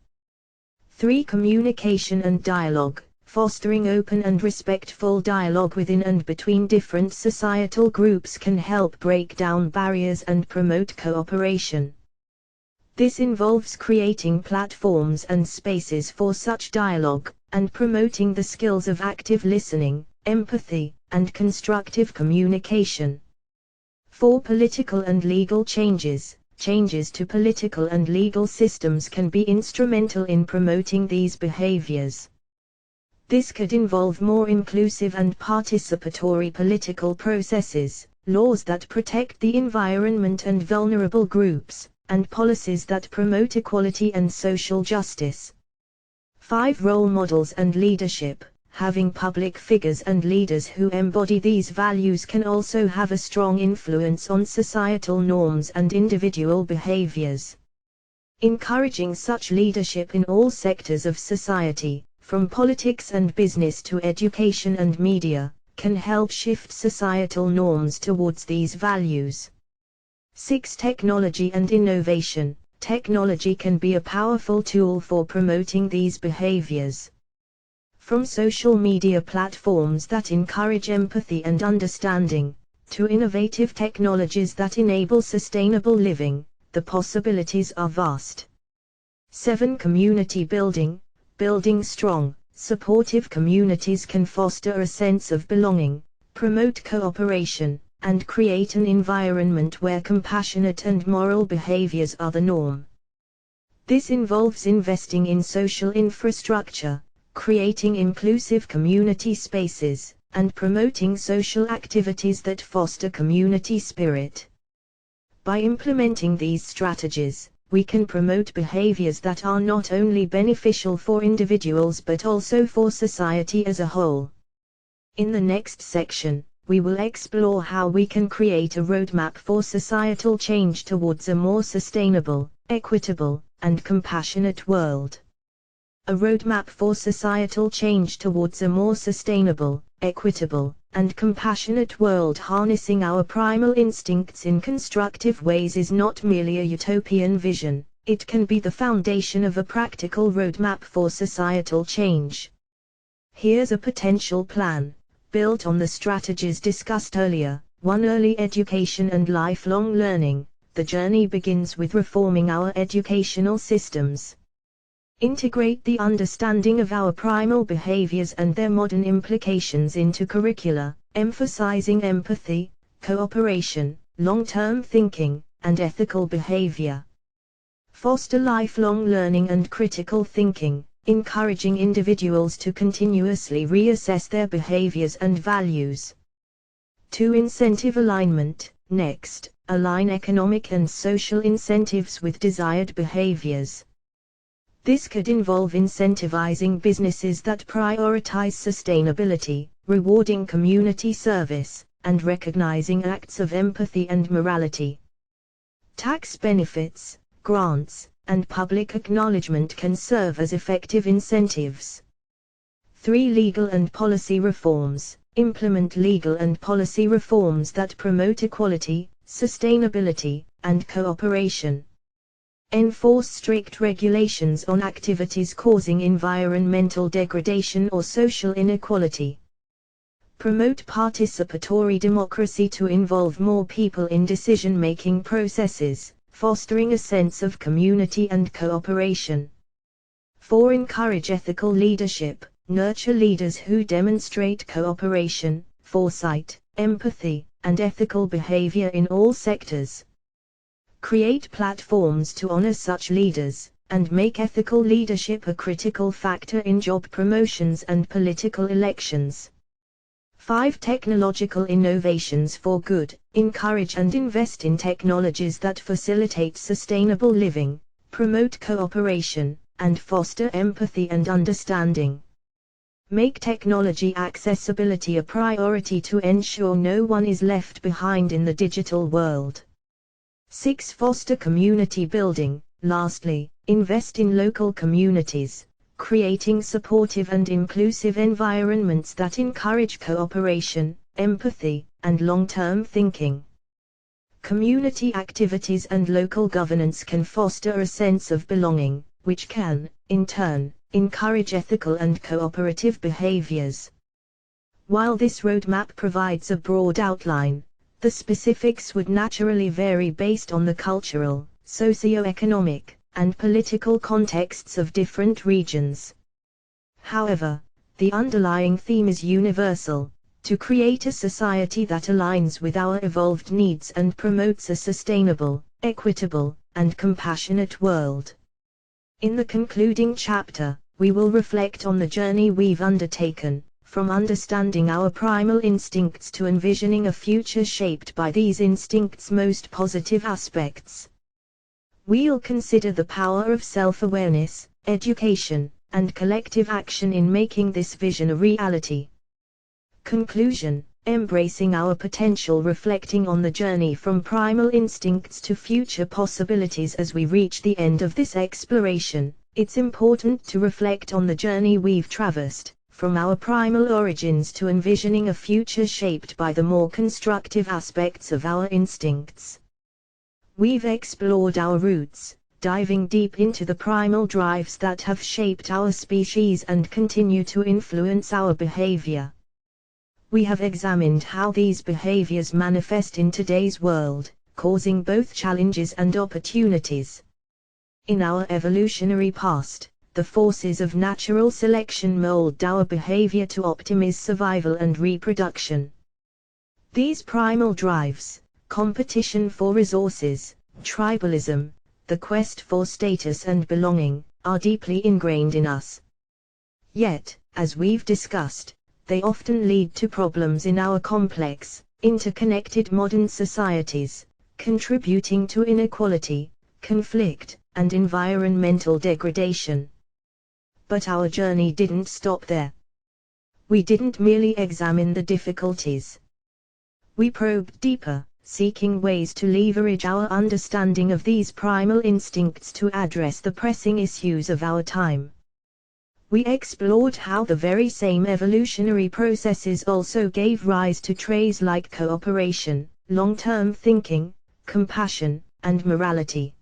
3. Communication and dialogue. Fostering open and respectful dialogue within and between different societal groups can help break down barriers and promote cooperation. This involves creating platforms and spaces for such dialogue, and promoting the skills of active listening, empathy, and constructive communication. 4. Political and legal changes. Changes to political and legal systems can be instrumental in promoting these behaviors. This could involve more inclusive and participatory political processes, laws that protect the environment and vulnerable groups, and policies that promote equality and social justice. 5. Role models and leadership. Having public figures and leaders who embody these values can also have a strong influence on societal norms and individual behaviors. Encouraging such leadership in all sectors of society, from politics and business to education and media, can help shift societal norms towards these values. 6. Technology and innovation. Technology can be a powerful tool for promoting these behaviors. From social media platforms that encourage empathy and understanding, to innovative technologies that enable sustainable living, the possibilities are vast. 7. Community building. Building strong, supportive communities can foster a sense of belonging, promote cooperation, and create an environment where compassionate and moral behaviors are the norm. This involves investing in social infrastructure, creating inclusive community spaces, and promoting social activities that foster community spirit. By implementing these strategies, we can promote behaviors that are not only beneficial for individuals but also for society as a whole. In the next section, we will explore how we can create a roadmap for societal change towards a more sustainable, equitable, and compassionate world. A roadmap for societal change towards a more sustainable, equitable, and compassionate world harnessing our primal instincts in constructive ways is not merely a utopian vision, it can be the foundation of a practical roadmap for societal change. Here's a potential plan, built on the strategies discussed earlier. 1. Early education and lifelong learning. The journey begins with reforming our educational systems. Integrate the understanding of our primal behaviors and their modern implications into curricula, emphasizing empathy, cooperation, long-term thinking, and ethical behavior. Foster lifelong learning and critical thinking, encouraging individuals to continuously reassess their behaviors and values. 2. Incentive alignment. Next, align economic and social incentives with desired behaviors. This could involve incentivizing businesses that prioritize sustainability, rewarding community service, and recognizing acts of empathy and morality. Tax benefits, grants, and public acknowledgement can serve as effective incentives. 3. Legal and policy reforms. Implement legal and policy reforms that promote equality, sustainability, and cooperation. Enforce strict regulations on activities causing environmental degradation or social inequality. Promote participatory democracy to involve more people in decision-making processes, fostering a sense of community and cooperation. 4. Encourage ethical leadership. Nurture leaders who demonstrate cooperation, foresight, empathy, and ethical behavior in all sectors. Create platforms to honor such leaders, and make ethical leadership a critical factor in job promotions and political elections. 5. Technological innovations for good. Encourage and invest in technologies that facilitate sustainable living, promote cooperation, and foster empathy and understanding. Make technology accessibility a priority to ensure no one is left behind in the digital world. 6. Foster community building. Lastly, invest in local communities, creating supportive and inclusive environments that encourage cooperation, empathy, and long-term thinking. Community activities and local governance can foster a sense of belonging, which can, in turn, encourage ethical and cooperative behaviors. While this roadmap provides a broad outline, the specifics would naturally vary based on the cultural, socio-economic, and political contexts of different regions. However, the underlying theme is universal: to create a society that aligns with our evolved needs and promotes a sustainable, equitable, and compassionate world. In the concluding chapter, we will reflect on the journey we've undertaken, from understanding our primal instincts to envisioning a future shaped by these instincts' most positive aspects. We'll consider the power of self-awareness, education, and collective action in making this vision a reality. Conclusion: embracing our potential, reflecting on the journey from primal instincts to future possibilities. As we reach the end of this exploration, it's important to reflect on the journey we've traversed, from our primal origins to envisioning a future shaped by the more constructive aspects of our instincts. We've explored our roots, diving deep into the primal drives that have shaped our species and continue to influence our behavior. We have examined how these behaviors manifest in today's world, causing both challenges and opportunities. In our evolutionary past, the forces of natural selection mold our behavior to optimize survival and reproduction. These primal drives, competition for resources, tribalism, the quest for status and belonging, are deeply ingrained in us. Yet, as we've discussed, they often lead to problems in our complex, interconnected modern societies, contributing to inequality, conflict, and environmental degradation. But our journey didn't stop there. We didn't merely examine the difficulties. We probed deeper, seeking ways to leverage our understanding of these primal instincts to address the pressing issues of our time. We explored how the very same evolutionary processes also gave rise to traits like cooperation, long-term thinking, compassion, and morality.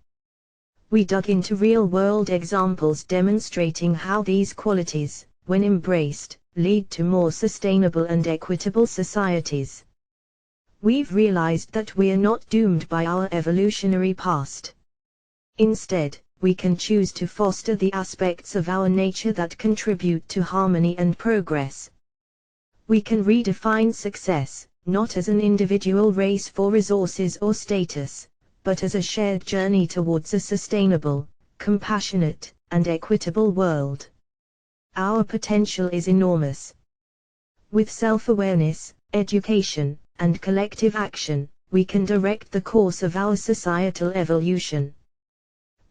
We dug into real-world examples demonstrating how these qualities, when embraced, lead to more sustainable and equitable societies. We've realized that we're not doomed by our evolutionary past. Instead, we can choose to foster the aspects of our nature that contribute to harmony and progress. We can redefine success, not as an individual race for resources or status, but as a shared journey towards a sustainable, compassionate, and equitable world. Our potential is enormous. With self-awareness, education, and collective action, we can direct the course of our societal evolution.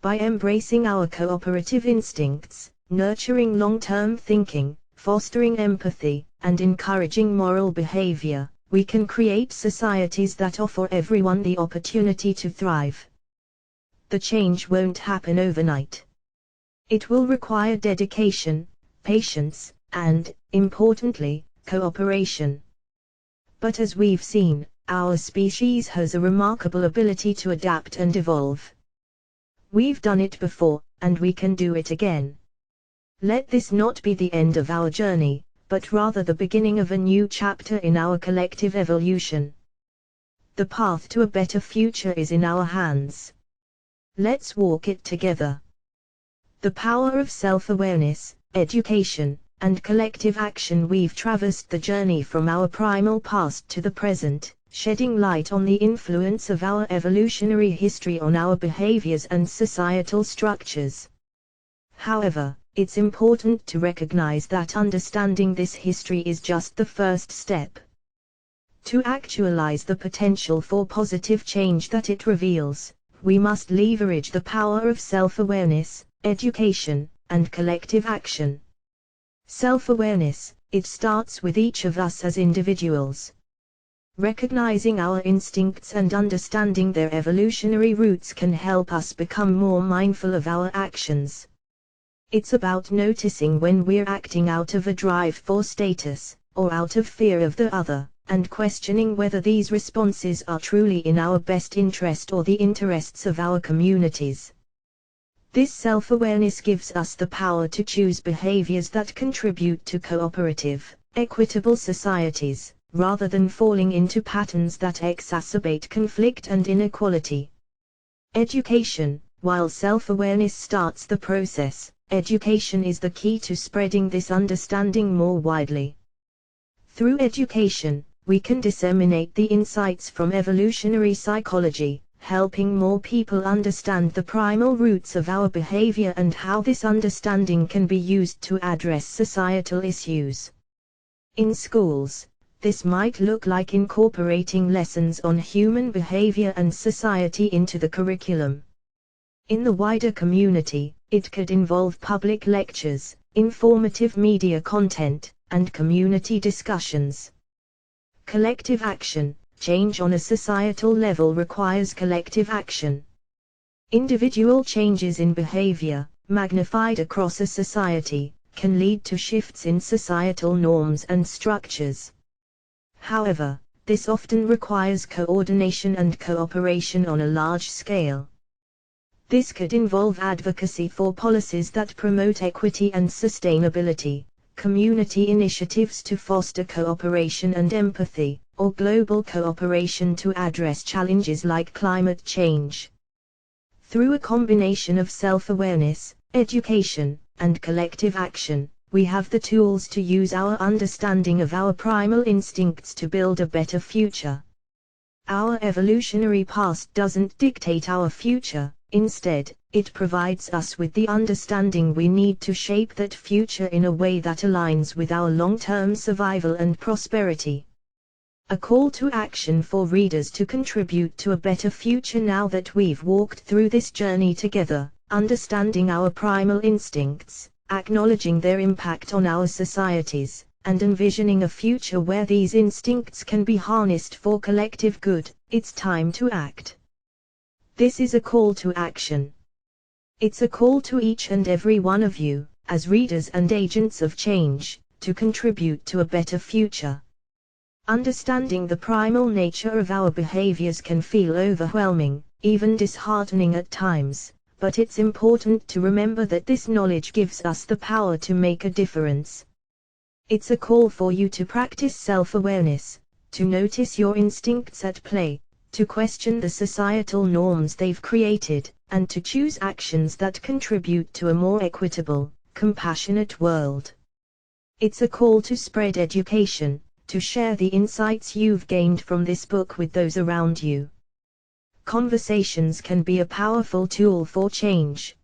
By embracing our cooperative instincts, nurturing long-term thinking, fostering empathy, and encouraging moral behavior, we can create societies that offer everyone the opportunity to thrive. The change won't happen overnight. It will require dedication, patience, and, importantly, cooperation. But as we've seen, our species has a remarkable ability to adapt and evolve. We've done it before, and we can do it again. Let this not be the end of our journey, but rather the beginning of a new chapter in our collective evolution. The path to a better future is in our hands. Let's walk it together. The power of self-awareness, education, and collective action. We've traversed the journey from our primal past to the present, shedding light on the influence of our evolutionary history on our behaviors and societal structures. However, it's important to recognize that understanding this history is just the first step. To actualize the potential for positive change that it reveals, we must leverage the power of self-awareness, education, and collective action. Self-awareness, it starts with each of us as individuals. Recognizing our instincts and understanding their evolutionary roots can help us become more mindful of our actions. It's about noticing when we're acting out of a drive for status, or out of fear of the other, and questioning whether these responses are truly in our best interest or the interests of our communities. This self-awareness gives us the power to choose behaviors that contribute to cooperative, equitable societies, rather than falling into patterns that exacerbate conflict and inequality. Education. While self-awareness starts the process, education is the key to spreading this understanding more widely. Through education, we can disseminate the insights from evolutionary psychology, helping more people understand the primal roots of our behavior and how this understanding can be used to address societal issues. In schools, this might look like incorporating lessons on human behavior and society into the curriculum. In the wider community, it could involve public lectures, informative media content, and community discussions. Collective action. Change on a societal level requires collective action. Individual changes in behavior, magnified across a society, can lead to shifts in societal norms and structures. However, this often requires coordination and cooperation on a large scale. This could involve advocacy for policies that promote equity and sustainability, community initiatives to foster cooperation and empathy, or global cooperation to address challenges like climate change. Through a combination of self-awareness, education, and collective action, we have the tools to use our understanding of our primal instincts to build a better future. Our evolutionary past doesn't dictate our future, Instead, it provides us with the understanding we need to shape that future in a way that aligns with our long-term survival and prosperity. A call to action for readers to contribute to a better future now that we've walked through this journey together, understanding our primal instincts, acknowledging their impact on our societies, and envisioning a future where these instincts can be harnessed for collective good. It's time to act. This is a call to action. It's a call to each and every one of you, as readers and agents of change, to contribute to a better future. Understanding the primal nature of our behaviors can feel overwhelming, even disheartening at times, but it's important to remember that this knowledge gives us the power to make a difference. It's a call for you to practice self-awareness, to notice your instincts at play, to question the societal norms they've created, and to choose actions that contribute to a more equitable, compassionate world. It's a call to spread education, to share the insights you've gained from this book with those around you. Conversations can be a powerful tool for change.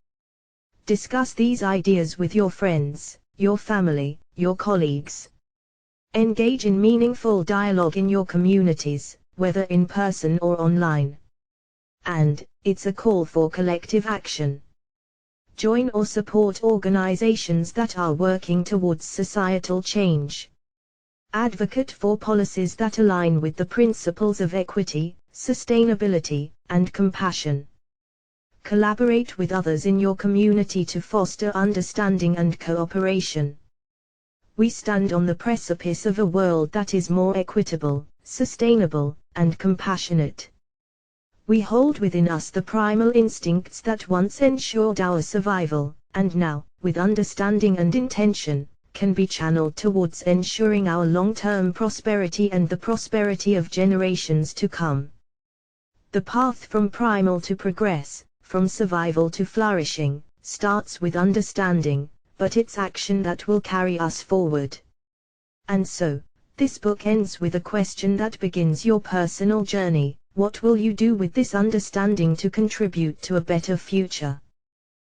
Discuss these ideas with your friends, your family, your colleagues. Engage in meaningful dialogue in your communities, whether in person or online. And, it's a call for collective action. Join or support organizations that are working towards societal change. Advocate for policies that align with the principles of equity, sustainability, and compassion. Collaborate with others in your community to foster understanding and cooperation. We stand on the precipice of a world that is more equitable, sustainable, and compassionate. We hold within us the primal instincts that once ensured our survival, and now, with understanding and intention, can be channeled towards ensuring our long-term prosperity and the prosperity of generations to come. The path from primal to progress, from survival to flourishing, starts with understanding, but it's action that will carry us forward. And so, this book ends with a question that begins your personal journey: what will you do with this understanding to contribute to a better future?